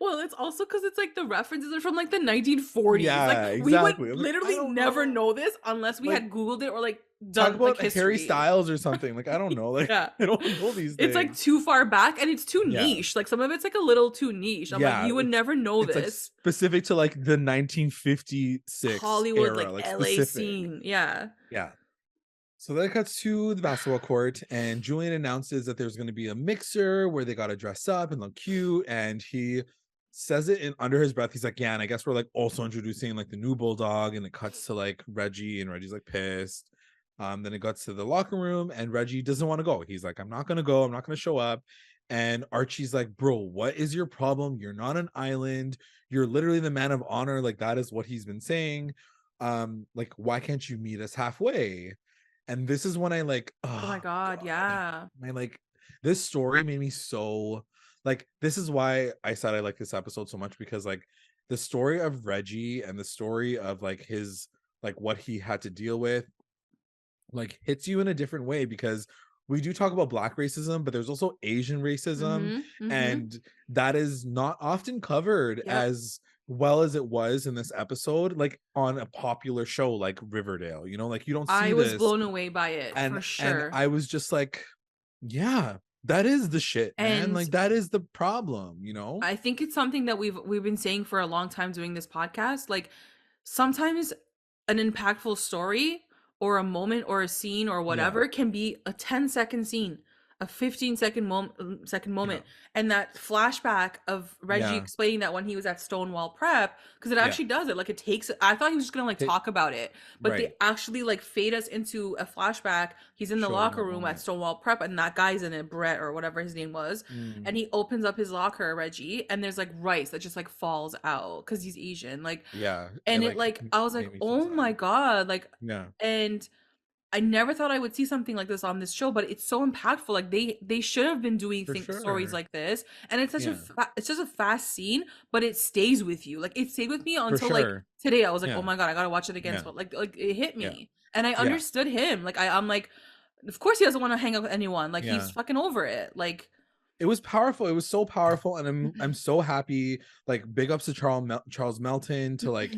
Well, it's also because it's like the references are from like the 1940s. Yeah, like exactly. we would literally never know this unless we had Googled it or like done talk about like Harry Styles or something. Like, I don't know. Like, I don't know these things. It's like too far back and it's too niche. Like some of it's like a little too niche. I'm like, you would never know this. Like specific to like the 1956 Hollywood, era, like LA specific. scene. Yeah. Yeah. So then it cuts to the basketball court, and Julian announces that there's going to be a mixer where they got to dress up and look cute, and he says it under his breath. He's like, yeah, and I guess we're like also introducing like the new Bulldog, and it cuts to like Reggie, and Reggie's like pissed. Then it gets to the locker room, and Reggie doesn't want to go. He's like, I'm not going to go. I'm not going to show up. And Archie's like, bro, what is your problem? You're not an island. You're literally the man of honor. Like, that is what he's been saying. like, why can't you meet us halfway? And this is when I like, Oh my oh God, God, yeah. I like, this story made me so like, this is why I said I like this episode so much, because like the story of Reggie and the story of like his, like what he had to deal with, like hits you in a different way, because we do talk about black racism, but there's also Asian racism, Mm-hmm. Mm-hmm. and that is not often covered Yep. as well as it was in this episode, like on a popular show like Riverdale, you know, like you don't see I was this. blown away by it for And sure. I was just like, yeah, that is the shit, man. And Like that is the problem, you know? I think it's something that we've been saying for a long time doing this podcast. Like sometimes an impactful story or a moment or a scene or Yeah, whatever can be a 10-second scene, a 15-second yeah, moment. And that flashback of Reggie yeah, explaining that when he was at Stonewall Prep, because it yeah. actually does it. Like it takes, I thought he was just gonna like Hit, talk about it, but they right. actually like fade us into a flashback. He's in the Showing locker that room at moment. Stonewall Prep, and that guy's in it, Brett or whatever his name was, and Mm, he opens up his locker, Reggie, and there's like rice that just like falls out because he's Asian. Like, yeah, it and it like like I was like, made me so oh my sad. God, like, Yeah, and I never thought I would see something like this on this show, but it's so impactful. Like they should have been doing for stories sure. like this, and it's such a Yeah, it's just a fast scene, but it stays with you. Like it stayed with me for until like sure. today. I was like, oh Yeah, my God, I gotta watch it again. yeah, So like it hit yeah, me, and I yeah, understood him. Like I'm like, of course he doesn't want to hang out with anyone. Like yeah. he's fucking over it. Like. It was powerful. It was so powerful, and I'm so happy. Like, big ups to Charles Melton to like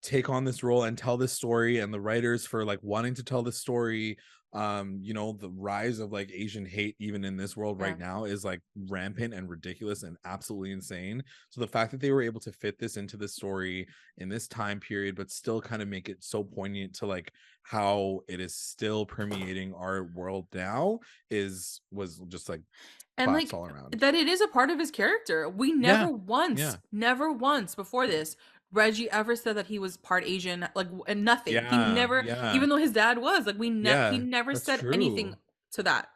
take on this role and tell this story, and the writers for like wanting to tell this story. You know, the rise of like Asian hate even in this world Yeah. right now is like rampant and ridiculous and absolutely insane. So the fact that they were able to fit this into the story in this time period, but still kind of make it so poignant to like how it is still permeating our world now, is was just like And claps like all around. that it is a part of his character. We Yeah, once, yeah, never once before this, Reggie ever said that he was part Asian, like, and nothing. He yeah, never, yeah, even though his dad was, like, he yeah, never that's said anything true. to that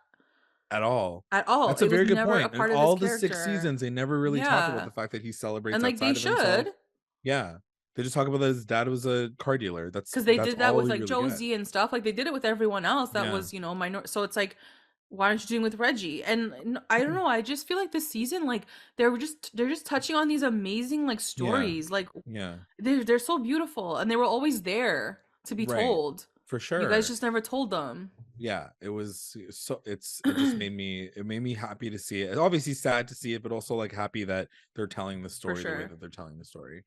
At all. at all. That's a It was very good never a point. And part of his all the 6 character. seasons, they never really talk about Yeah. the fact that he celebrates And like they outside of himself. should, Yeah. They just talk about that his dad was a car dealer. because they That's did that all with we like really get. Josie and stuff. Like they did it with everyone else that Yeah. was, minor. So it's like, why aren't you doing with Reggie? And I don't know. I just feel like this season, like they're just touching on these amazing like Yeah. stories. Like Yeah. they're so beautiful, and they were always there to be Right. told. For You guys sure. just never told them. Yeah, it was so it just made me happy to see it. Obviously sad to see it, but also like happy that they're telling the For story the way sure. that they're telling the story.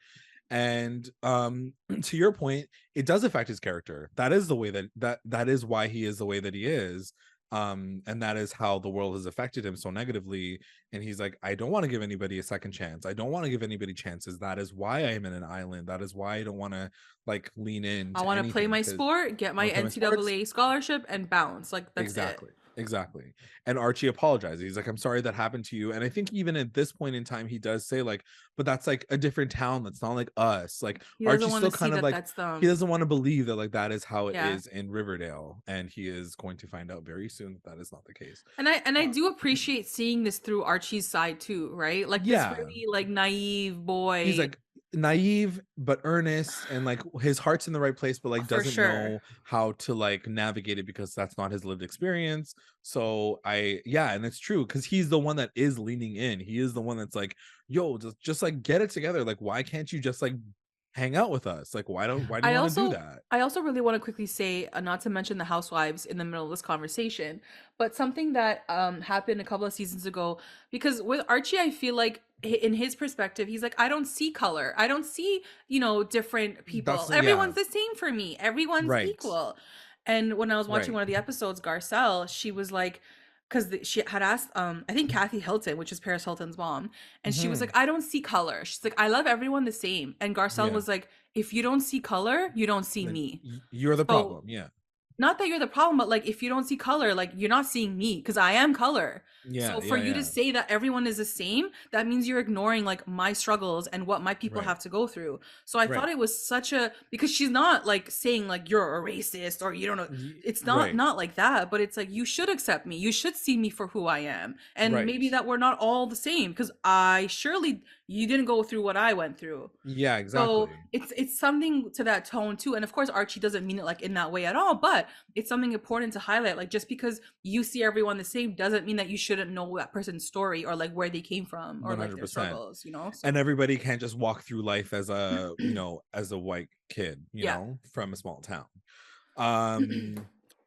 And to your point, it does affect his character. That is the way that is why he is the way that he is. And that is how the world has affected him so negatively. And he's like, I don't want to give anybody a second chance. I don't want to give anybody chances. That is why I am in an island. That is why I don't want to like lean I into want to play anything, my because sport, get I my want to play my sports. NCAA scholarship, and bounce. Like that's it. Exactly. Exactly. And Archie apologizes. He's like, I'm sorry that happened to you. And I think even at this point in time, he does say, like, but that's like a different town. That's not like us. Like, He doesn't Archie's want to still see kind of that like, that's he them. doesn't want to believe that, like, that is how it Yeah. is in Riverdale. And he is going to find out very soon that that is not the case. And I Uh, do appreciate seeing this through Archie's side too, right? Like this yeah. really like naive He's boy, like naive but earnest, and like his heart's in the right place, but like for doesn't sure. know how to like navigate it because that's not his lived experience. So yeah, and it's true, because he's the one that is leaning in. He is the one that's like, yo, just like get it together. Like, why can't you just like hang out with us? Like, why do you I want to do also that? I also really want to quickly say, not to mention the housewives in the middle of this conversation, but something that happened a couple of seasons ago, because with Archie, I feel like in his perspective, he's like, I don't see color. I don't see, different That's people. yeah, Everyone's the same for me. Everyone's right, equal. And when I was watching right. one of the episodes, Garcelle, she was like, because she had asked, I think Kathy Hilton, which is Paris Hilton's mom, and she was Hmm. like, I don't see color. She's like, I love everyone the same. And Garcelle Yeah. was like, if you don't see color, you don't see Then me. you're the So problem. Yeah. not that you're the problem, but like if you don't see color, like you're not seeing me because I am color. Yeah, So for yeah, you to yeah. say that everyone is the same, that means you're ignoring like my struggles and what my people Right. have to go through. So I thought Right. it was such a, because she's not like saying like you're a racist or you don't know. It's not Right. not like that, but it's like you should accept me. You should see me for who I am. And Right. maybe that we're not all the same because I surely you didn't go through what I went through. Yeah, So exactly. it's something to that tone too. And of course Archie doesn't mean it like in that way at all, but it's something important to highlight. Like just because you see everyone the same doesn't mean that you shouldn't know that person's story or like where they came from or like their 100%. struggles, you know? And So everybody can't just walk through life as a, as a white kid, yeah. from a small town.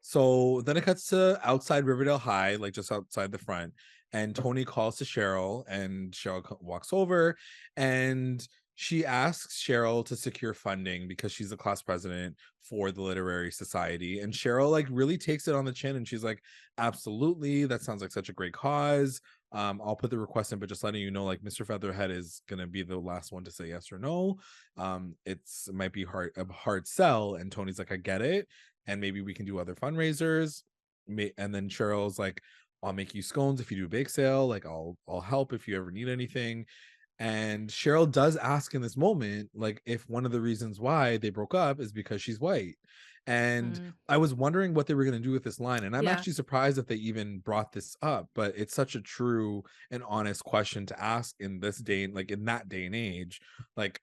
So then it cuts to outside Riverdale High, like just outside the front, and Toni calls to Cheryl, and Cheryl walks over, and she asks Cheryl to secure funding because she's the class president for the literary society, and Cheryl like really takes it on the chin, and she's like, absolutely, that sounds like such a great cause. I'll put the request in, but just letting you know, like, Mr. Featherhead is gonna be the last one to say yes or no. It might be a hard sell. And Tony's like, I get it, and maybe we can do other fundraisers. And then Cheryl's like, I'll make you scones if you do a bake sale. Like, I'll help if you ever need anything. And Cheryl does ask in this moment, like, if one of the reasons why they broke up is because she's white. And Mm, I was wondering what they were going to do with this line. And I'm yeah. actually surprised that they even brought this up, but it's such a true and honest question to ask in this day, like in that day and age. Like,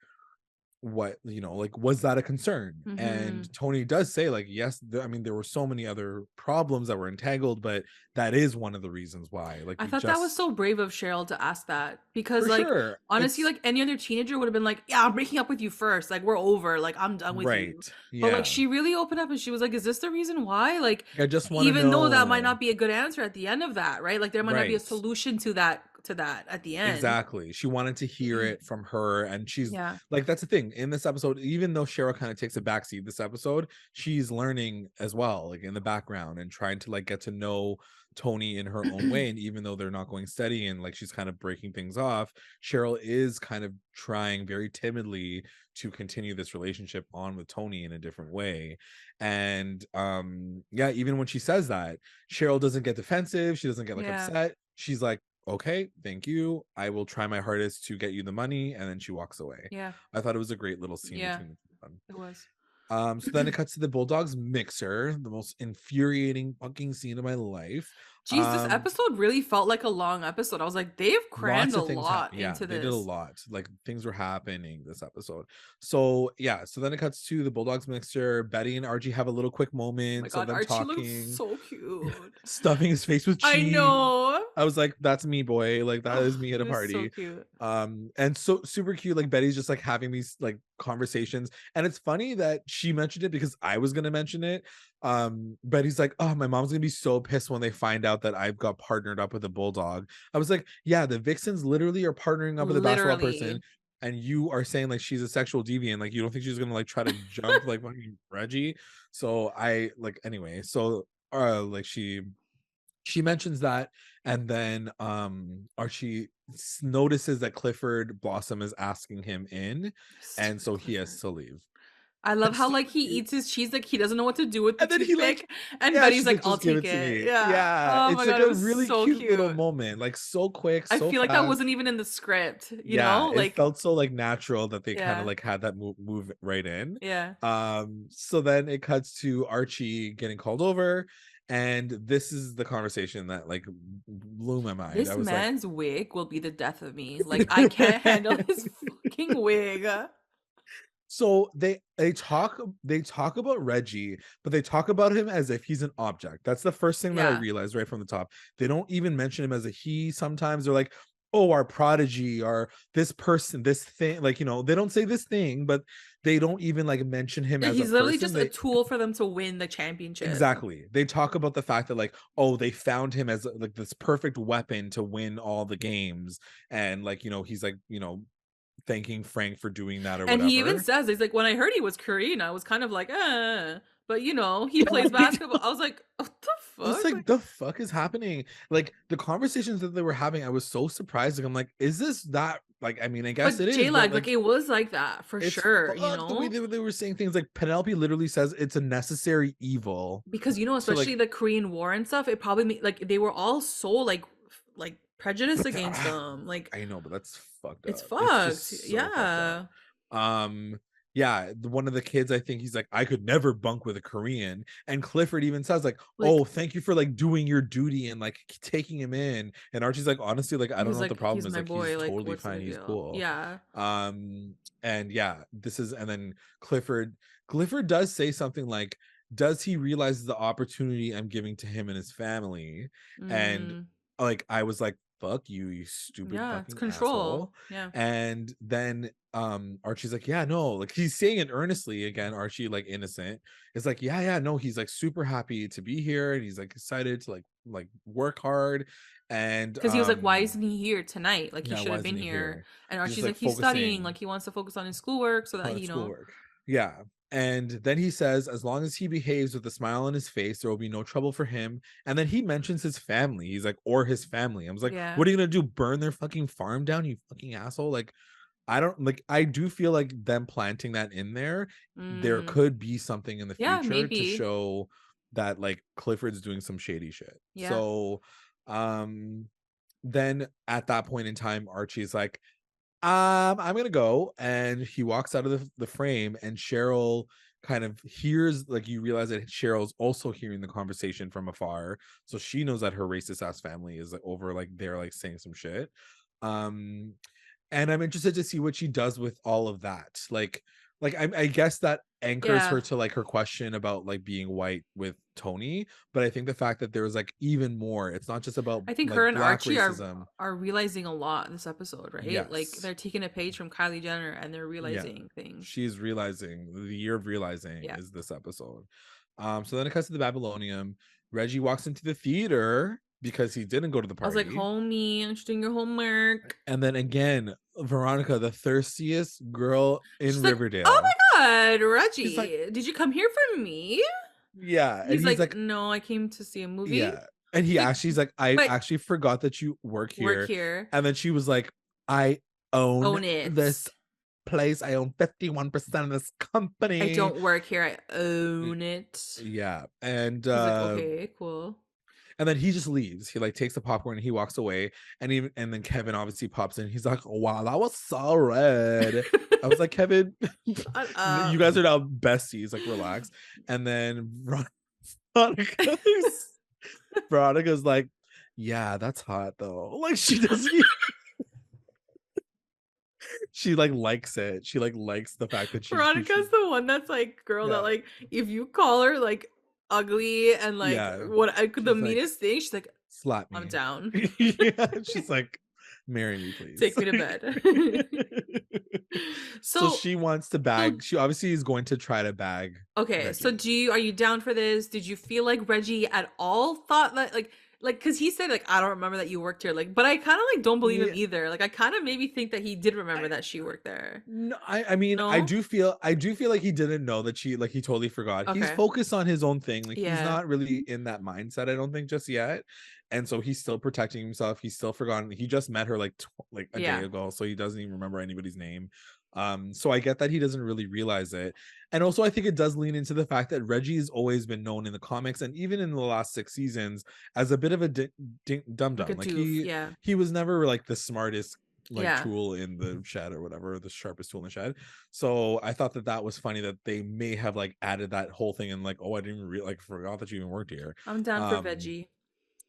what, like, was that a concern? Mm-hmm. And Tony does say, like, yes, I mean, there were so many other problems that were entangled, but that is one of the reasons why, like, I we thought that was just, so brave of Cheryl to ask that because, for like, sure, honestly, it's like any other teenager would have been like, "Yeah, I'm breaking up with you first. Like, we're over. Like, I'm done with you." right. But like, Yeah. she really opened up and she was like, "Is this the reason why?" Like, I just want to even though that might know. not be a good answer at the end of that, right? Like, there might not be a Right. solution to that at the end. Exactly. She wanted to hear it from her. And she's Yeah. like, that's the thing. In this episode, even though Cheryl kind of takes a backseat this episode, she's learning as well, like in the background, and trying to like get to know Tony in her own way. And even though they're not going steady and like she's kind of breaking things off, Cheryl is kind of trying very timidly to continue this relationship on with Tony in a different way. And yeah, even when she says that, Cheryl doesn't get defensive, she doesn't get like Yeah. upset. She's like, okay, thank you, I will try my hardest to get you the money, and then she walks away. Yeah. I thought it was a great little scene Yeah. between the two of them. It was. So then it cuts to the Bulldogs mixer, the most infuriating fucking scene of my life. Geez, this episode really felt like a long episode. I was like, they've crammed Lots a of things happen. lot Yeah, into they did a this. lot. Like, things were happening this episode. So yeah, so then it cuts to the Bulldogs mixer. Betty and Archie have a little quick Oh my moment of God, them Archie looks talking, so cute. stuffing his face with I cheese. know. I was like, that's me, boy. Like, that is Oh, me he at a was so party. cute. And so super cute. Like, Betty's just like having these like conversations. And it's funny that she mentioned it because I was gonna mention it. Betty's like, oh, my mom's gonna be so pissed when they find out that I've got partnered up with a bulldog. I was like, yeah, the Vixens literally are partnering up with a basketball person. Literally. And you are saying like she's a sexual deviant. Like, you don't think she's gonna like try to jump like fucking Reggie? So I like, anyway, so like she mentions that, and then Archie notices that Clifford Blossom is asking him in, and Stupid so he has Clifford. to leave. I love It's how super like he cute. eats his cheese like he doesn't know what to do with the And then he like, toothpick, and yeah, Betty's she's like, like, "I'll just give take it to it." me. Yeah. Yeah, Oh my it's like God, it a was really so cute little cute. moment, like so quick, I so feel like that fast. wasn't even in the script, you Yeah, know? it Like, felt so like natural that they kind of yeah, like had that move right in. yeah. So then it cuts to Archie getting called over, and this is the conversation that like blew my mind. I This was like, man's wig will be the death of me. Like, I can't handle his fucking wig. so they talk about Reggie, but they talk about him as if he's an object. That's the first thing that I Yeah. realized right from the top. They don't even mention him as a he. Sometimes they're like, oh, our prodigy, or this person, this thing. Like, they don't say this thing, but they don't even like mention him Yeah, as a he's literally person. just a They tool for them to win the championship. Exactly. They talk about the fact that like, oh, they found him as like this perfect weapon to win all the games, and like, he's like, thanking Frank for doing that or And he even whatever. says, he's like, when I heard he was Korean, I was kind of like, but he plays Yeah, basketball. I was like, what the I was fuck? like, like, the fuck is happening? Like, the conversations that they were having, I was so surprised. Like, I'm like, is this that? Like, I mean, I guess but it is, but like it was like that for sure, you know? The way they were saying things, like, Penelope literally says it's a necessary evil. Because, you know, So, especially like, the Korean War and stuff, it probably like they were all so like prejudiced against them. Like, I know, but that's fucked it's up. It's fucked. just so fucked up. Yeah. Yeah, one of the kids, I think he's like, I could never bunk with a Korean. And Clifford even says, like, Like, oh, thank you for like doing your duty and like taking him in. And Archie's like, honestly, like, I don't he's know what the like, problem he's is. my Like, he's boy. Like, totally what's the fine, big he's deal? cool. Yeah. And yeah, and then Clifford does say something like, does he realize the opportunity I'm giving to him and his family? And like, I was like, fuck you, you stupid Yeah, it's fucking control. asshole. Yeah. And then Archie's like, yeah, no, like, he's saying it earnestly again. Archie, like, innocent, is like, yeah, no, he's like super happy to be here, and he's like excited to like work hard. And Because he was like, why isn't he here tonight? Like, he yeah, should why have isn't been he here. here? And He's just Archie's like like, he's studying. focusing Like, he wants to focus on his schoolwork so that on he, his you know. schoolwork. Yeah. And then he says, as long as he behaves with a smile on his face, there will be no trouble for him. And then he mentions his family. He's like, or his family. I was like, Yeah. what are you gonna do? Burn their fucking farm down, you fucking asshole? Like, I don't like, I do feel like them planting that in there could be something in the Yeah, future to maybe. show that like Clifford's doing some shady shit. Yeah. So then at that point in time, Archie's like, I'm gonna go, and he walks out of the frame, and Cheryl kind of hears, like, you realize that Cheryl's also hearing the conversation from afar, so she knows that her racist ass family is like over, like, they're like saying some shit. um and I'm interested to see what she does with all of that. Like I guess that anchors Yeah. her to like her question about like being white with Toni, but I think the fact that there was like even more, it's not just about I think like her and black Archie racism. are realizing a lot in this episode, right? Like, Yes. they're taking a page from Kylie Jenner and they're Yeah, realizing things. she's realizing, the year of realizing Yeah. is this episode. So then it cuts to the Babylonium. Reggie walks into the theater because he didn't go to the I was like, party. homie, I'm just doing your homework. And then again, Veronica, the thirstiest girl in She's like, oh Riverdale. my God, He's like, Reggie, did you come here for me? yeah. And He's he's like, like, no, I came to see a movie. yeah. And he It's like, actually, he's like, I but actually forgot that you work work here. here. And then she was like, I own Own it. this place. I own 51% of this company. I don't work here. I own it. Yeah. And He's like, okay, cool. and then he just leaves. He like takes the popcorn and he walks away. And then Kevin obviously pops in. He's like, wow, that was so red. I was like, Kevin, you guys are now besties. Like, relax. And then Veronica's like, yeah, that's hot though. Like, she doesn't. She like likes it. She like likes the fact that Veronica's the one that's like, girl, that like, if you call her like ugly and like what the meanest thing, she's like, slap me, I'm down. Yeah, she's like, marry me, please. Take me to bed. So she wants to bag. She obviously is going to try to bag. Okay, Reggie. so are you down for this? Did you feel like Reggie at all thought that like because he said like, I don't remember that you worked here, like, but I kind of like don't believe him either. Like, I kind of maybe think that he did remember that she worked there. No, I mean, no? I do feel like he didn't know that she, like, he totally forgot. Okay. He's focused on his own thing. Like, Yeah. he's not really in that mindset, I don't think, just yet. And so he's still protecting himself. He's still forgotten. He just met her like a day ago, so he doesn't even remember anybody's name. So I get that he doesn't really realize it. And also I think it does lean into the fact that Reggie has always been known in the comics and even in the last 6 seasons as a bit of a dum-dum. Like, he was never like the smartest tool in the shed or whatever, the sharpest tool in the shed. So I thought that was funny that they may have like added that whole thing and like, oh, I didn't even like forgot that you even worked here. I'm down for Veggie.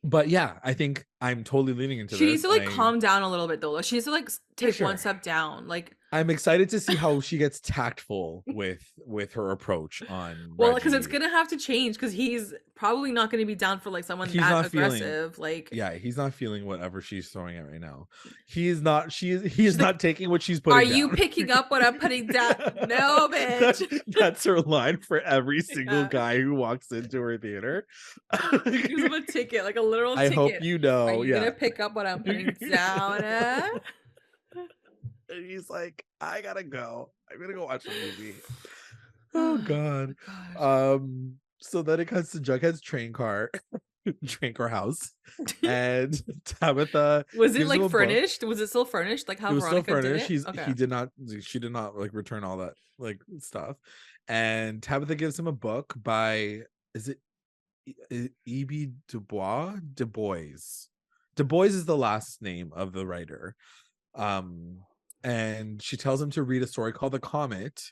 But yeah, I think I'm totally leaning into she needs to like calm down a little bit though. She needs to like take one step down. Like, I'm excited to see how she gets tactful with her approach on well, because it's gonna have to change because he's probably not gonna be down for like someone that aggressive. Like, yeah, he's not feeling whatever she's throwing at right now. He is not not taking what she's putting down. Are you picking up what I'm putting down? No, bitch. That's her line for every single guy who walks into her theater. Gives him a ticket, like a literal ticket. I hope you know. Are you gonna pick up what I'm putting down? And he's like, I gotta go. I'm gonna go watch a movie. Oh God. So then it cuts to Jughead's train car. drank our house, and Tabitha Was it gives him like a book. furnished? Was it still furnished like It how was still Veronica did furnished. it? Okay. She did not like return all that like stuff. And Tabitha gives him a book by, is it E.B. Du Bois. Du Bois is the last name of the writer. And she tells him to read a story called The Comet,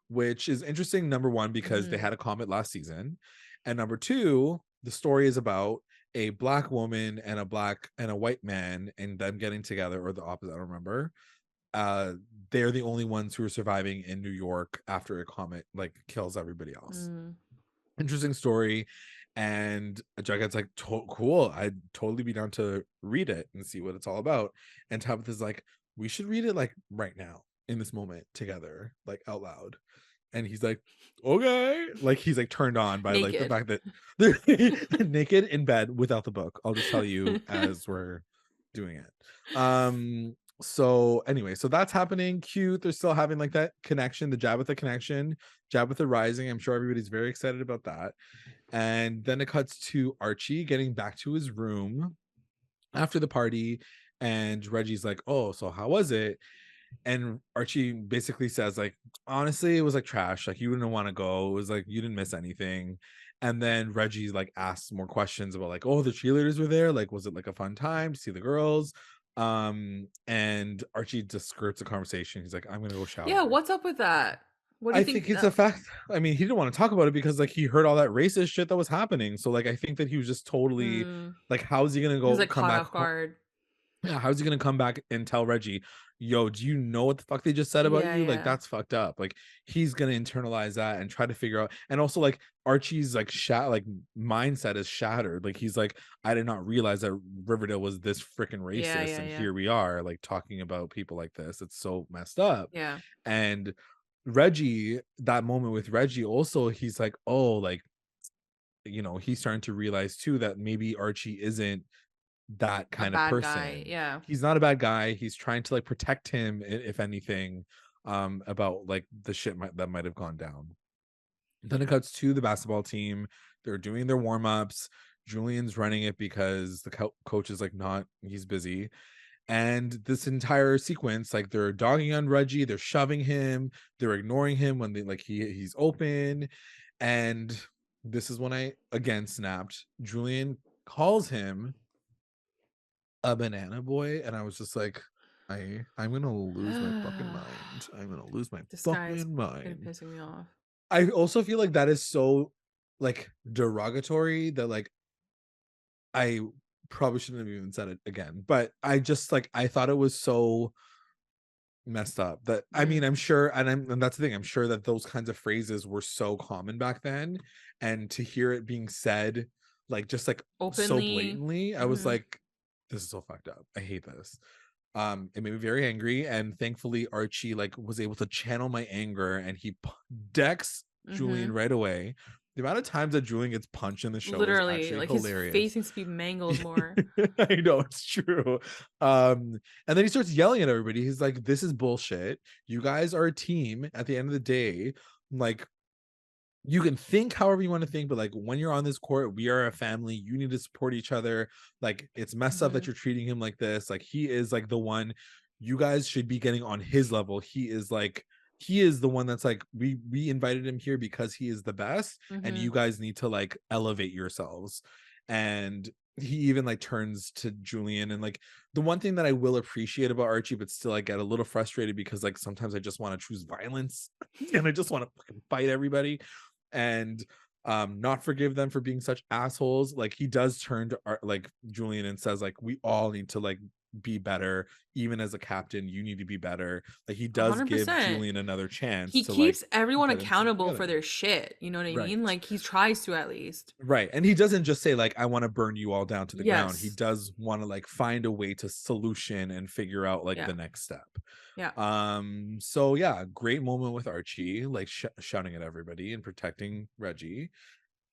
which is interesting, number one, because they had a comet last season. And number two, the story is about a black woman and a white man and them getting together, or the opposite, I don't remember. They're the only ones who are surviving in New York after a comet like kills everybody else. Interesting story. And Jughead's like, cool, I'd totally be down to read it and see what it's all about. And Tabitha's like, we should read it like right now in this moment together, like out loud. And he's like, okay, like he's like turned on by like the fact that they're naked in bed without the book. I'll just tell you as we're doing it. So anyway, so that's happening. Cute. They're still having like that connection, the Jabitha connection, Jabitha rising. I'm sure everybody's very excited about that. And then it cuts to Archie getting back to his room after the party, and Reggie's like, oh, so how was it? And Archie basically says like, honestly, it was like trash, like you didn't want to go, it was like you didn't miss anything. And then Reggie like asks more questions about like, oh, the cheerleaders were there, like was it like a fun time to see the girls? And Archie just skirts the conversation. He's like, I'm gonna go shower. Yeah, what's up with that? What do I you think? think it's a fact. I mean, he didn't want to talk about it because like he heard all that racist shit that was happening. So like I think that he was just totally like, how's he gonna He was go like come caught back off guard. Yeah, how's he gonna come back and tell Reggie, yo, do you know what the fuck they just said about you? Like that's fucked up. Like he's gonna internalize that and try to figure out. And also like Archie's like mindset is shattered. Like he's like, I did not realize that Riverdale was this freaking racist, and here we are like talking about people like this. It's so messed up. Yeah. And Reggie, that moment with Reggie also, he's like, oh, like, you know, he's starting to realize too that maybe Archie isn't that kind of person. Guy. Yeah, he's not a bad guy. He's trying to like protect him, if anything, about like the shit that might have gone down. Then it cuts to the basketball team. They're doing their warm-ups. Julian's running it because the coach is like not, he's busy. And this entire sequence, like they're dogging on Reggie, they're shoving him, they're ignoring him when they like he's open. And this is when I again snapped. Julian calls him a banana boy, and I was just like, I'm gonna lose my fucking mind. I'm gonna lose my fucking mind. Pissing me off. I also feel like that is so like derogatory that like I probably shouldn't have even said it again. But I just like, I thought it was so messed up that I mean, I'm sure, and that's the thing, I'm sure that those kinds of phrases were so common back then, and to hear it being said like just like openly, so blatantly, I was like, this is so fucked up. I hate this. It made me very angry, and thankfully Archie like was able to channel my anger, and he decks Julian right away. The amount of times that Julian gets punched in the show literally is actually like hilarious. his face needs to be mangled more. I know, it's true. And then he starts yelling at everybody. He's like, this is bullshit. You guys are a team at the end of the day. Like, you can think however you want to think, but like when you're on this court, we are a family. You need to support each other. Like it's messed up that you're treating him like this. Like he is like the one, you guys should be getting on his level. He is the one that's like, we invited him here because he is the best, and you guys need to like elevate yourselves. And he even like turns to Julian, and like the one thing that I will appreciate about Archie, but still I get a little frustrated because like sometimes I just want to choose violence and I just want to fucking fight everybody and not forgive them for being such assholes. Like he does turn to like Julian and says like, we all need to like be better. Even as a captain, you need to be better. Like he does 100%. Give Julian another chance. He keeps like everyone accountable for their shit, you know what I mean? Like he tries to, at least. Right. And he doesn't just say like, I want to burn you all down to the ground. He does want to like find a way to solution and figure out like the next step. So yeah, great moment with Archie, like shouting at everybody and protecting Reggie.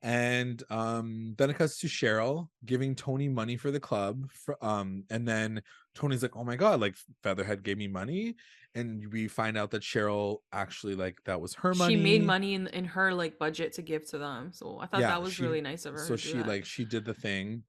And then it cuts to Cheryl giving Toni money for the club. And then Toni's like, oh my God, like Featherhead gave me money. And we find out that Cheryl actually, like, that was her money. She made money in her like budget to give to them. So I thought that was really nice of her. So she did the thing.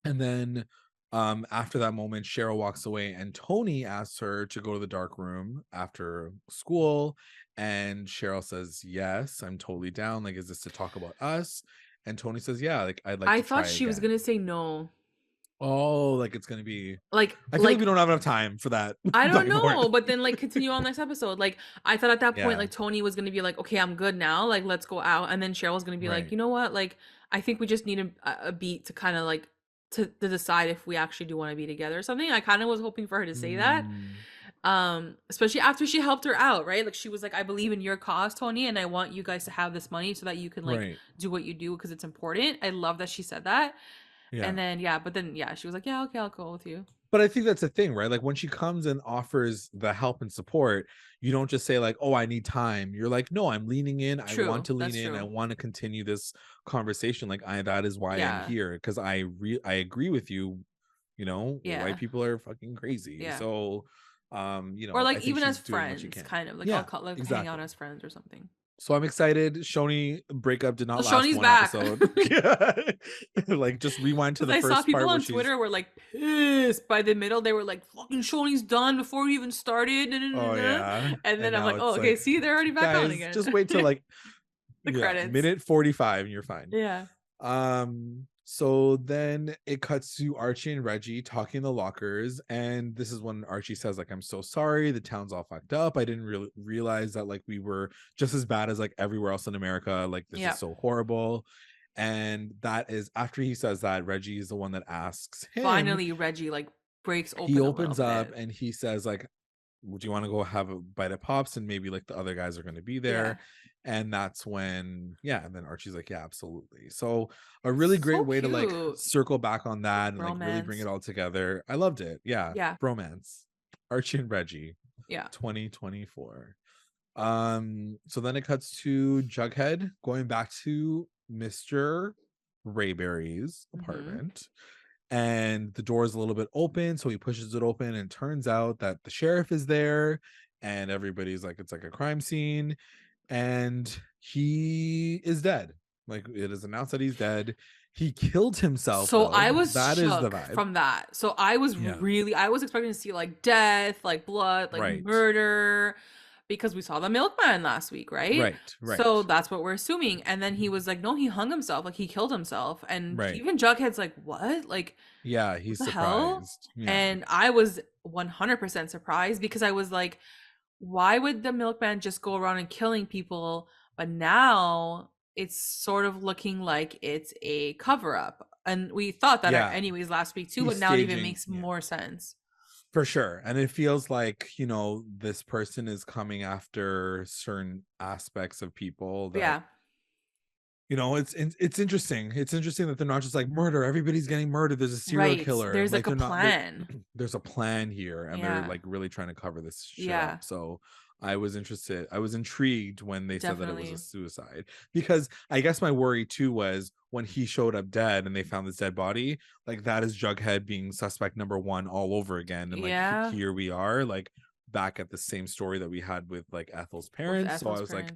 And then after that moment, Cheryl walks away and Toni asks her to go to the dark room after school. And Cheryl says, yes, I'm totally down. Like, is this to talk about us? And Toni says, yeah, like, I'd like to try. I thought she was gonna say no. Oh, like it's gonna be like I feel like we don't have enough time for that. I don't know, but then like continue on next episode. Like I thought at that point, like Toni was gonna be like, okay, I'm good now. Like let's go out. And then Cheryl's gonna be like, you know what? Like I think we just need a beat to kind of like to decide if we actually do want to be together or something. I kind of was hoping for her to say that. Especially after she helped her out, right? Like she was like, I believe in your cause, Toni, and I want you guys to have this money so that you can like do what you do because it's important. I love that she said that. And then she was like, yeah, okay, I'll go with you. But I think that's the thing, right? Like when she comes and offers the help and support, you don't just say like, oh, I need time. You're like, no, I'm leaning in. I want to lean in. I want to continue this conversation. Like that is why I'm here. Because I agree with you, you know, white people are fucking crazy. So you know, or like even as friends, kind of like I'll call, like hang out as friends or something. So I'm excited. Shoni breakup did not last Shoni's one back. Episode. Like just rewind to the first part. I saw people on Twitter were like pissed by the middle. They were like, "Fucking Shoni's done before we even started." Oh yeah. And then I'm like, "Oh, okay. Like, see, they're already back on again." Just wait till like the credits. Minute 45, and you're fine. Yeah. So then it cuts to Archie and Reggie talking in the lockers, and this is when Archie says like, I'm so sorry, the town's all fucked up. I didn't really realize that like we were just as bad as like everywhere else in America. Like this is so horrible. And that is after he says that, Reggie is the one that asks him. Finally Reggie like breaks open. He opens up and he says like, would you want to go have a bite of Pops? And maybe like the other guys are going to be there. And that's when, and then Archie's like, yeah, absolutely. So a really great way to like circle back on that and like really bring it all together. I loved it. Yeah. Bromance. Archie and Reggie. Yeah. 2024. So then it cuts to Jughead going back to Mr. Rayberry's apartment. And the door is a little bit open, so he pushes it open and turns out that the sheriff is there and everybody's like, it's like a crime scene. And he is dead. Like it is announced that he's dead. He killed himself. So I was shook from that. So I was I was expecting to see like death, like blood, like murder, because we saw the milkman last week, right? Right. So that's what we're assuming. And then he was like, no, he hung himself. Like he killed himself. And even Jughead's like, what? Like, he's surprised. Yeah. And I was 100% surprised because I was like, why would the milkman just go around and killing people? But now it's sort of looking like it's a cover up. And we thought that anyways last week too, but now it even makes more sense. For sure. And it feels like, you know, this person is coming after certain aspects of people that, you know, it's interesting. It's interesting that they're not just like murder. Everybody's getting murdered. There's a serial killer. There's like a plan. There's a plan here. And they're like really trying to cover this shit up. So I was interested. I was intrigued when they said that it was a suicide, because I guess my worry too was when he showed up dead and they found this dead body, like that is Jughead being suspect number one all over again. And like here we are, like back at the same story that we had with like Ethel's parents. So I was like,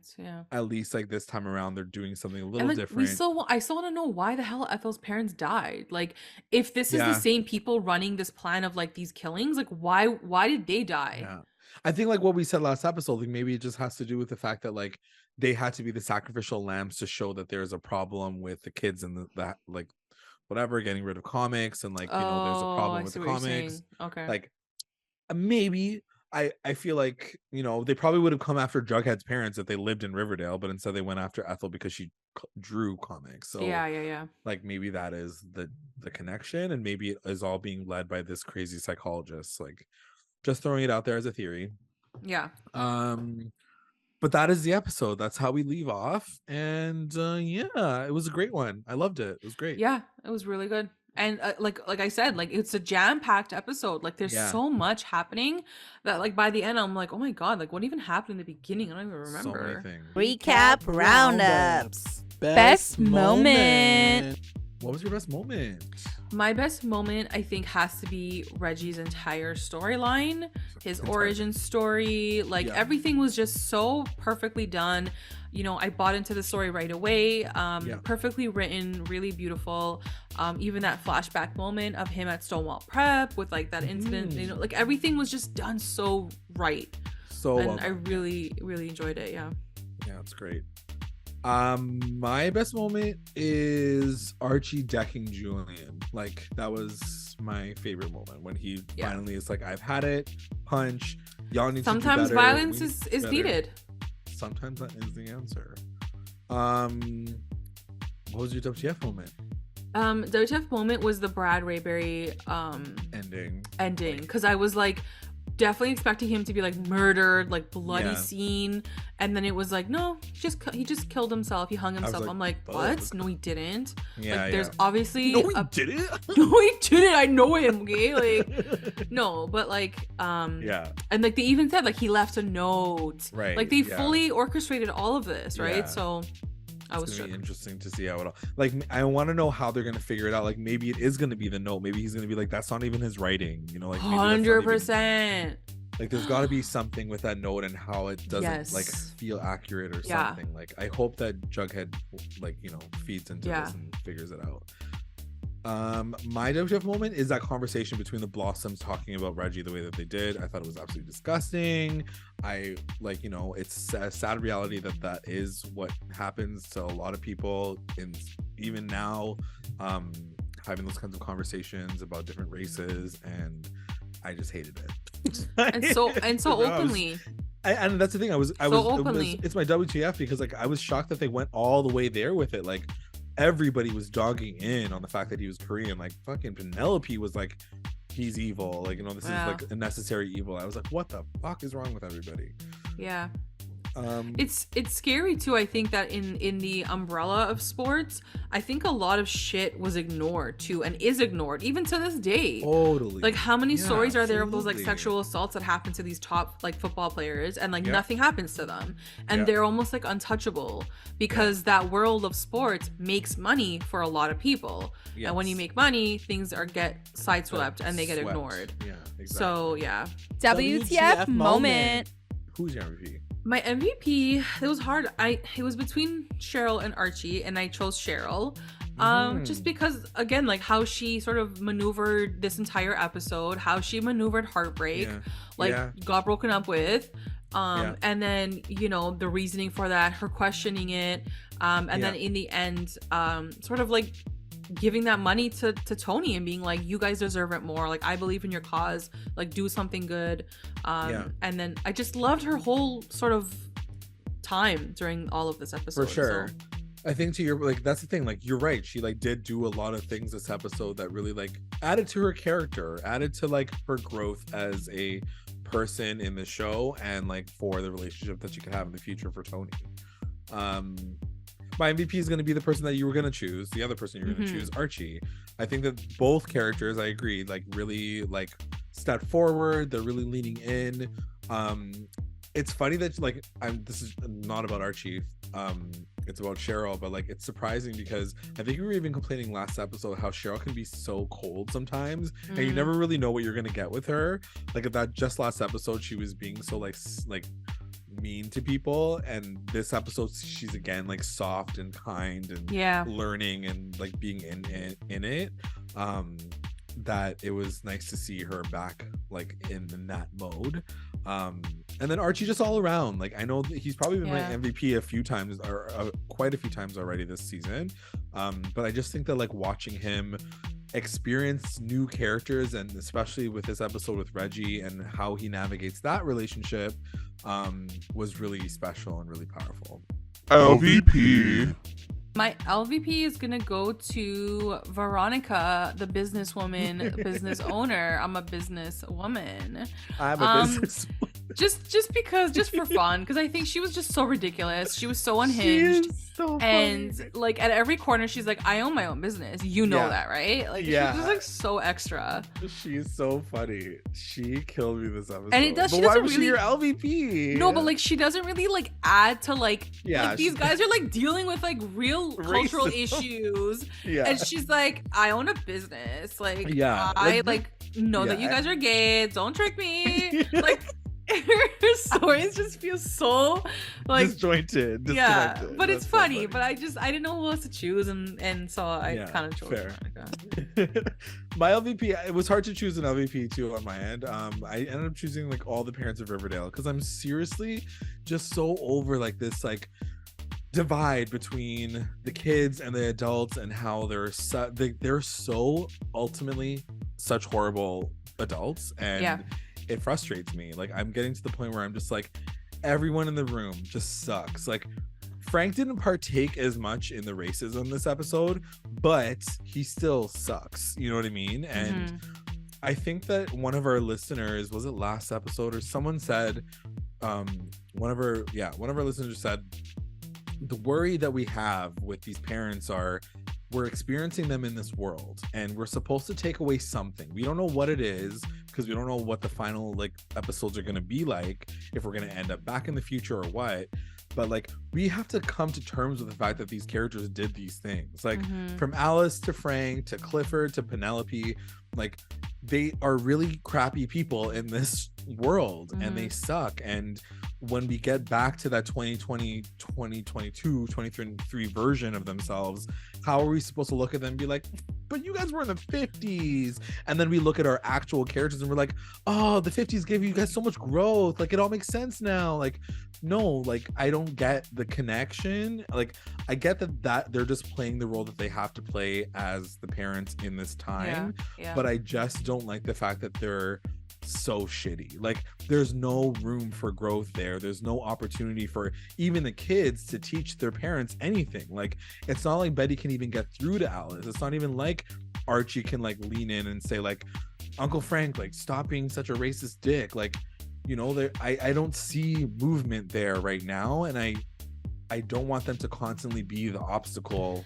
at least like this time around they're doing something a little different. I still want to know why the hell Ethel's parents died. Like if this is the same people running this plan of like these killings, like why did they die? I think like what we said last episode, like maybe it just has to do with the fact that like they had to be the sacrificial lambs to show that there's a problem with the kids and the like whatever, getting rid of comics, and like, you know, there's a problem with the comics. Okay. Like maybe I feel like, you know, they probably would have come after Jughead's parents if they lived in Riverdale, but instead they went after Ethel because she drew comics. So like maybe that is the connection, and maybe it is all being led by this crazy psychologist. Like just throwing it out there as a theory. But that is the episode. That's how we leave off. And it was a great one. I loved it. It was great. Yeah, it was really good. And like I said, like it's a jam-packed episode. Like there's so much happening that like by the end I'm like, oh my god, like what even happened in the beginning? I don't even remember. So many things. Recap roundups. Best moment. What was your best moment? My best moment, I think, has to be Reggie's entire storyline, his origin story. Like, everything was just so perfectly done. You know, I bought into the story right away. Perfectly written, really beautiful. Even that flashback moment of him at Stonewall Prep with like that incident, you know, like everything was just done so right. And I really, really enjoyed it. Yeah, it's great. My best moment is Archie decking Julian. Like, that was my favorite moment when he finally is like, I've had it, punch, y'all need sometimes to do better. Violence is needed. Sometimes that is the answer. What was your WTF moment? WTF moment was the Brad Rayberry ending, because I was like definitely expecting him to be like murdered, like bloody scene, and then it was like, no, he just killed himself, he hung himself. I'm like, what? No, he didn't. Like, there's obviously no, he didn't. No, he didn't. I know him. Okay, like, no, but like, and like they even said like he left a note. Right. Like they fully orchestrated all of this, right? So I was gonna be interesting to see how it all, like, I want to know how they're gonna figure it out. Like, maybe it is gonna be the note, maybe he's gonna be like, that's not even his writing, you know, like 100%. Like, there's got to be something with that note and how it doesn't like feel accurate or something. Like, I hope that Jughead, like, you know, feeds into this and figures it out. My WTF moment is that conversation between the Blossoms talking about Reggie the way that they did. I thought it was absolutely disgusting. I, like, you know, it's a sad reality that is what happens to a lot of people, and even now, having those kinds of conversations about different races, and I just hated it. and so openly. And that's the thing. It's my WTF, because like I was shocked that they went all the way there with it. Like, everybody was dogging in on the fact that he was Korean. Like, fucking Penelope was like, he's evil. Like, you know, this is like a necessary evil. I was like, what the fuck is wrong with everybody? Yeah. It's scary too. I think that in the umbrella of sports, I think a lot of shit was ignored too, and is ignored even to this day. Totally. Like, how many stories are there of those like sexual assaults that happen to these top like football players, and like nothing happens to them, and they're almost like untouchable, because that world of sports makes money for a lot of people, and when you make money, things get sideswept and they get ignored. Yeah, exactly. So WTF moment. Who's your MVP? My MVP, it was hard. It was between Cheryl and Archie, and I chose Cheryl. Just because, again, like how she sort of maneuvered this entire episode, how she maneuvered heartbreak, got broken up with, and then, you know, the reasoning for that, her questioning it, and then in the end, sort of like giving that money to Toni and being like, you guys deserve it more, like, I believe in your cause, like, do something good. And then I just loved her whole sort of time during all of this episode. For sure. I think to your, like, that's the thing, like, you're right, she like did do a lot of things this episode that really like added to her character, added to like her growth as a person in the show, and like for the relationship that she could have in the future for Toni. My MVP is going to be the person that you were going to choose. The other person you're going to choose, Archie. I think that both characters, I agree, like really like step forward. They're really leaning in. It's funny that like this is not about Archie. It's about Cheryl, but like it's surprising because I think we were even complaining last episode how Cheryl can be so cold sometimes, and you never really know what you're going to get with her. Like, that just last episode, she was being so like mean to people, and this episode she's again like soft and kind and learning and like being in it, that it was nice to see her back like in that mode. And then Archie just all around, like, I know that he's probably been my MVP a few times, or quite a few times already this season, but I just think that like watching him experience new characters, and especially with this episode with Reggie and how he navigates that relationship, was really special and really powerful. LVP. My LVP is gonna go to Veronica, the businesswoman, business owner. I'm a businesswoman. I'm a business. just for fun, because I think she was just so ridiculous. She was so unhinged. So and funny. like at every corner she's like, I own my own business, that, right? Like she's just like so extra. She's so funny. She killed me this episode. And it does. But she why doesn't was really she your LVP? No, but like she doesn't really like add to like these guys are like dealing with like real cultural issues. And she's like, I own a business. Like I know that you guys are gay. Don't trick me. Like her stories just feel so like disjointed. But it's funny. But I didn't know who else to choose, and so I kind of chose Veronica. My LVP, it was hard to choose an LVP too on my end. I ended up choosing like all the parents of Riverdale because I'm seriously just so over like this like divide between the kids and the adults and how they're so ultimately such horrible adults, and it frustrates me. Like I'm getting to the point where I'm just like, everyone in the room just sucks. Like Frank didn't partake as much in the racism this episode, but he still sucks, you know what I mean? And I think that one of our listeners, was it last episode or someone said, one of our listeners said, the worry that we have with these parents are we're experiencing them in this world and we're supposed to take away something. We don't know what it is because we don't know what the final like episodes are going to be like, if we're going to end up back in the future or what. But like we have to come to terms with the fact that these characters did these things, like from Alice to Frank to Clifford to Penelope, like they are really crappy people in this world and they suck. And when we get back to that 2020, 2022, 2023 version of themselves, how are we supposed to look at them and be like, but you guys were in the 50s? And then we look at our actual characters and we're like, oh, the 50s gave you guys so much growth. Like it all makes sense now. Like, no, like I don't get the connection. Like I get that they're just playing the role that they have to play as the parents in this time. But I just don't like the fact that they're so shitty. Like there's no room for growth there. There's no opportunity for even the kids to teach their parents anything. Like it's not like Betty can even get through to Alice. It's not even like Archie can like lean in and say like, Uncle Frank, like stop being such a racist dick. Like, you know, I don't see movement there right now, and I don't want them to constantly be the obstacle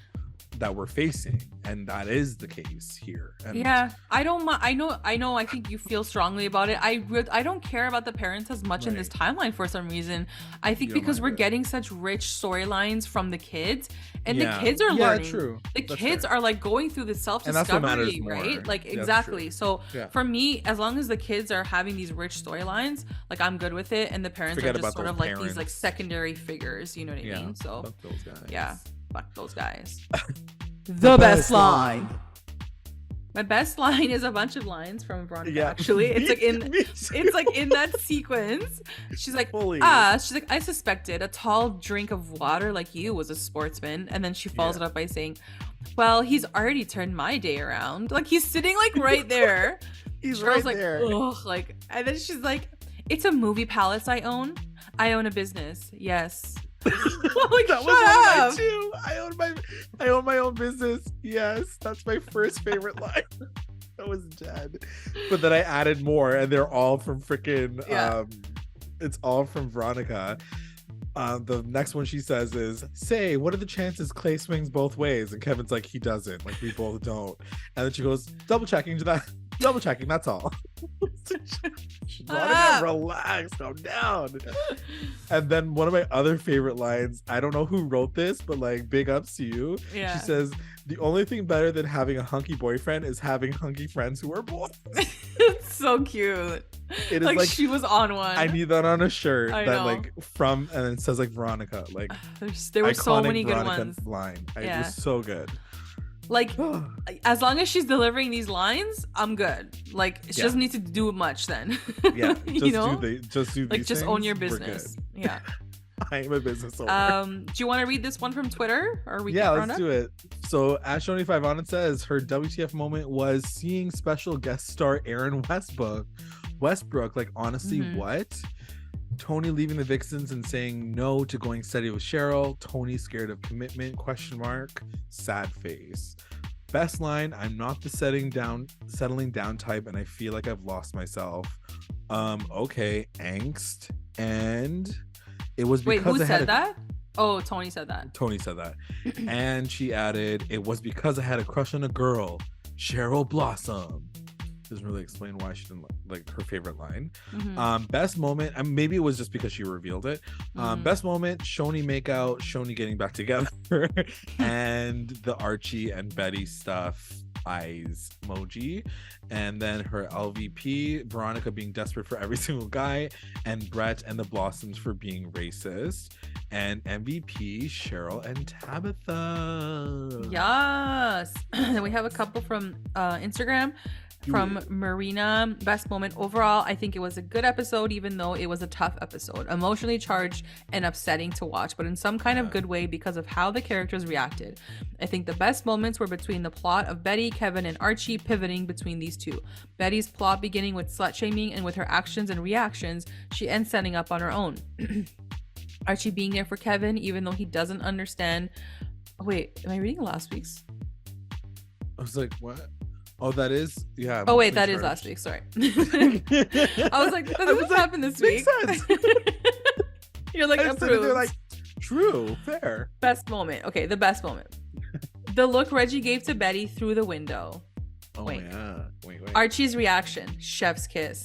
that we're facing, and that is the case here. And I don't I know I think you feel strongly about it. I don't care about the parents as much in this timeline for some reason. I think because we're getting such rich storylines from the kids, and the kids are learning. The kids are like going through this self-discovery, right? Like exactly. So for me, as long as the kids are having these rich storylines, like I'm good with it, and the parents are just sort of like these like secondary figures, you know what I mean? So fuck those guys. Fuck those guys. The best line. My best line is a bunch of lines from Veronica. Actually, it's like in that sequence. She's like, I suspected a tall drink of water like you was a sportsman, and then she follows it up by saying, well, he's already turned my day around. Like he's sitting like right there. He's right there. Ugh, like, and then she's like, it's a movie palace I own. I own a business. Yes. Like, that was one of too. I own my own business. Yes, that's my first favorite line. That was dead. But then I added more, and they're all from freaking it's all from Veronica. The next one she says is, say, what are the chances Clay swings both ways? And Kevin's like, he doesn't. Like we both don't. And then she goes, double checking, that's all. Relax, calm down. And then one of my other favorite lines, I don't know who wrote this, but like big ups to you. She says, the only thing better than having a hunky boyfriend is having hunky friends who are boys. It's so cute. It is like she was on one. I need that on a shirt. I that know. Like from, and it says like Veronica. Like there were so many good Veronica ones. Line. It was so good. Like as long as she's delivering these lines, I'm good. Like she doesn't need to do much then. You know, just do like just things, own your business. Yeah. I am a business owner. Do you want to read this one from Twitter, or we let's do it. So at Shoni 5 on it says her WTF moment was seeing special guest star Aaron Westbrook. Like honestly, what? Toni leaving the Vixens and saying no to going steady with Cheryl. Toni scared of commitment? ? Sad face. Best line, I'm not the settling down type and I feel like I've lost myself. Okay, angst, and it was Wait, because who said that? Oh, Toni said that. Toni said that. And she added, it was because I had a crush on a girl, Cheryl Blossom. Doesn't really explain why she didn't like her favorite line. Best moment, maybe it was just because she revealed it. Best moment, Shoni makeout, Shoni getting back together, and the Archie and Betty stuff, eyes emoji, and then her LVP, Veronica being desperate for every single guy, and Brett and the Blossoms for being racist, and MVP, Cheryl and Tabitha. Yes. Then we have a couple from Instagram. From Marina. Best moment overall, I think it was a good episode, even though it was a tough episode, emotionally charged and upsetting to watch, but in some kind of good way because of how the characters reacted. I think the best moments were between the plot of Betty, Kevin, and Archie, pivoting between these two. Betty's plot beginning with slut shaming, and with her actions and reactions she ends setting up on her own. Archie being there for Kevin even though he doesn't understand. Wait, am I reading last week's? I was like, what? Oh, that is, yeah. Oh wait, that is last week. Sorry. I was like, does this happen this week? Makes sense. You're like, approved. They're like, true, fair. Best moment. Okay, the best moment. The look Reggie gave to Betty through the window. Oh yeah. Wait. Archie's reaction, chef's kiss.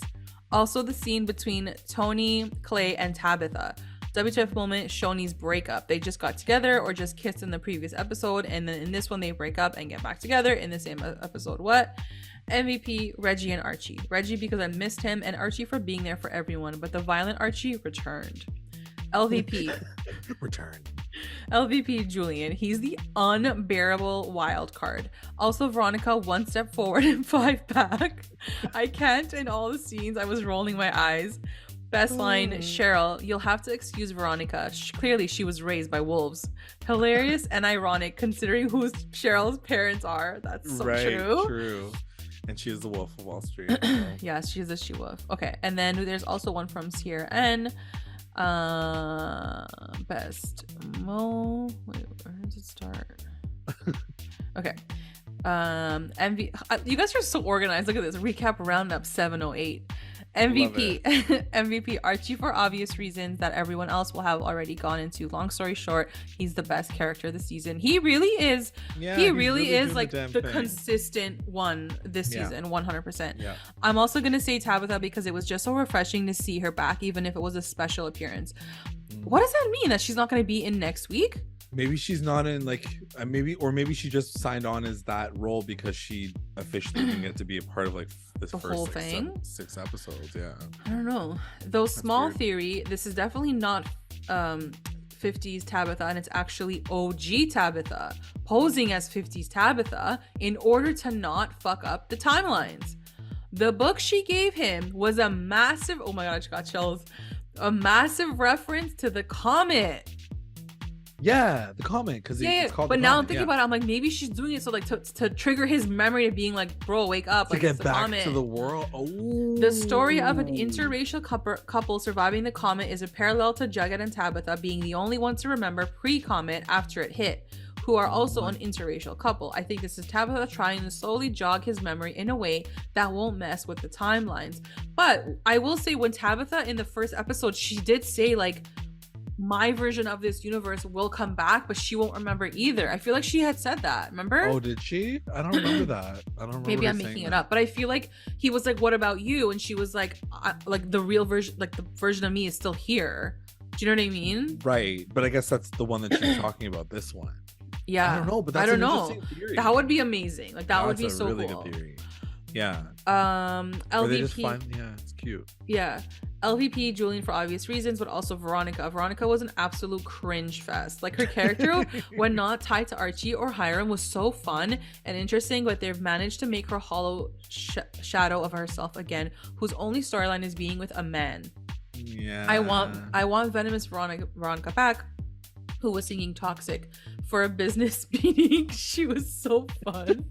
Also the scene between Toni, Clay, and Tabitha. WTF moment, Shoni's breakup. They just got together or just kissed in the previous episode, and then in this one they break up and get back together in the same episode. What? MVP, Reggie and Archie. Reggie because I missed him, and Archie for being there for everyone, but the violent Archie returned. LVP. Returned. LVP, Julian. He's the unbearable wild card. Also Veronica, one step forward and 5 back. I can't, in all the scenes I was rolling my eyes. Best line, Cheryl, you'll have to excuse Veronica. Clearly she was raised by wolves. Hilarious and ironic considering who Cheryl's parents are. That's so true. And she is the Wolf of Wall Street. Yes, she's a she-wolf. Okay, and then there's also one from Sierra N. Best Mo. Wait, where does it start? Okay. You guys are so organized. Look at this. Recap roundup 708. MVP. MVP Archie for obvious reasons that everyone else will have already gone into. Long story short, he's the best character this season. He really is. Yeah, he really is like the consistent one this season, 100%. Yeah. I'm also gonna say Tabitha because it was just so refreshing to see her back, even if it was a special appearance. What does that mean? That she's not gonna be in next week? Maybe she's not in, like, maybe she just signed on as that role because she officially didn't get to be a part of like this the first whole thing. 6 episodes. Yeah, I don't know. Though small theory, this is definitely not 50s Tabitha, and it's actually OG Tabitha posing as 50s Tabitha in order to not fuck up the timelines. The book she gave him was a massive, oh my god, I just got chills, a massive reference to the comet. Yeah, the comment, because it's called. But now I'm thinking about it, I'm like, maybe she's doing it so like to trigger his memory of being like, bro, wake up, to like, get back comet. to the world. Oh, the story of an interracial couple surviving the comet is a parallel to Jughead and Tabitha being the only ones to remember pre-comet after it hit, who are also an interracial couple. I think this is Tabitha trying to slowly jog his memory in a way that won't mess with the timelines. But I will say, when Tabitha in the first episode, she did say like, my version of this universe will come back, but she won't remember either. I feel like she had said that. Remember? Oh, did she? I don't remember that. I don't remember. Maybe I'm making it up, but I feel like he was like, "What about you?" And she was like the real version, like the version of me is still here. Do you know what I mean? Right, but I guess that's the one that she's talking about. This one. Yeah, I don't know, but that's an interesting theory. That would be amazing. Like that would be so really cool. Good theory. Yeah. LVP. They just find, it's cute. Yeah. LVP, Julian for obvious reasons, but also Veronica. Veronica was an absolute cringe fest. Like her character, when not tied to Archie or Hiram, was so fun and interesting, but they've managed to make her hollow shadow of herself again, whose only storyline is being with a man. Yeah. I want venomous Veronica back, who was singing Toxic for a business meeting. She was so fun.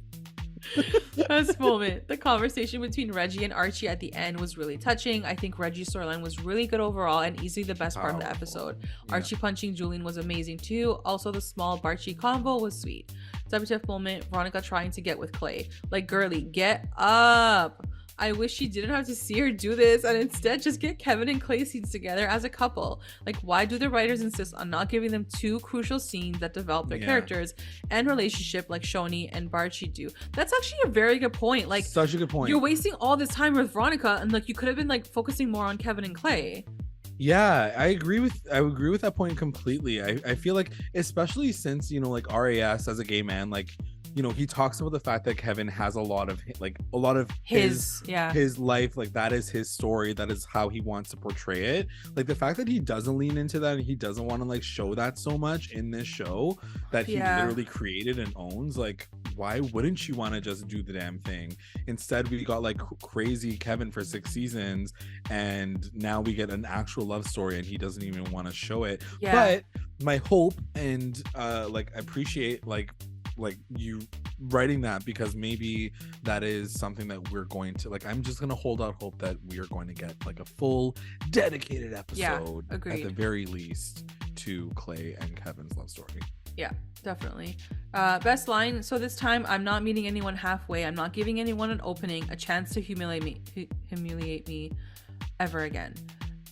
Best moment. The conversation between Reggie and Archie at the end was really touching. I think Reggie's storyline was really good overall and easily the best part of the episode. Yeah. Archie punching Julian was amazing too. Also, the small BARCHIE combo was sweet. WTF moment, Veronica trying to get with Clay. Like, girly, get up. I wish she didn't have to see her do this and instead just get Kevin and Clay scenes together as a couple. Like, why do the writers insist on not giving them two crucial scenes that develop their characters and relationship like Shoni and BARCHIE do? That's actually a very good point. Like, such a good point. You're wasting all this time with Veronica and like you could have been like focusing more on Kevin and Clay. Yeah, I agree with that point completely. I feel like, especially since, you know, like RAS as a gay man, like, you know, he talks about the fact that Kevin has a lot of his life, like that is his story, that is how he wants to portray it. Like the fact that he doesn't lean into that and he doesn't want to like show that so much in this show that he literally created and owns, like why wouldn't you want to just do the damn thing? Instead we got like crazy Kevin for 6 seasons and now we get an actual love story and he doesn't even want to show it. But my hope and like I appreciate like you writing that, because maybe that is something that we're going to like, I'm just gonna hold out hope that we are going to get like a full dedicated episode at the very least to Clay and Kevin's love story. Yeah, definitely. Best line. So this time I'm not meeting anyone halfway. I'm not giving anyone an opening, a chance to humiliate me ever again.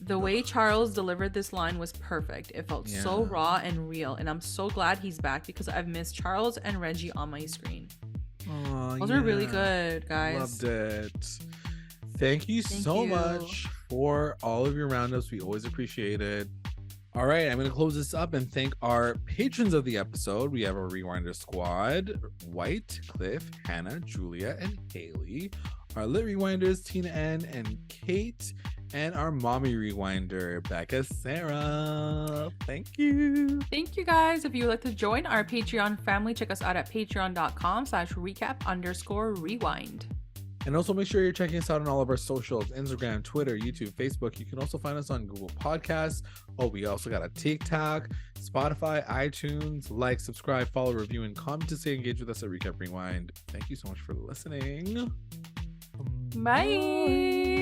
The way Charles delivered this line was perfect. It felt so raw and real, and I'm so glad he's back because I've missed Charles and Reggie on my screen. Those are really good, guys. Loved it. Thank you so much for all of your roundups. We always appreciate it. All right, I'm going to close this up and thank our patrons of the episode. We have our Rewinder squad: White, Cliff, Hannah, Julia, and Haley. Our Lit Rewinders, Tina N and Kate. And our mommy rewinder, Becca Sarah. Thank you. Thank you, guys. If you would like to join our Patreon family, check us out at patreon.com/recap_rewind. And also make sure you're checking us out on all of our socials: Instagram, Twitter, YouTube, Facebook. You can also find us on Google Podcasts. Oh, we also got a TikTok, Spotify, iTunes. Like, subscribe, follow, review, and comment to stay engaged with us at Recap Rewind. Thank you so much for listening. Bye.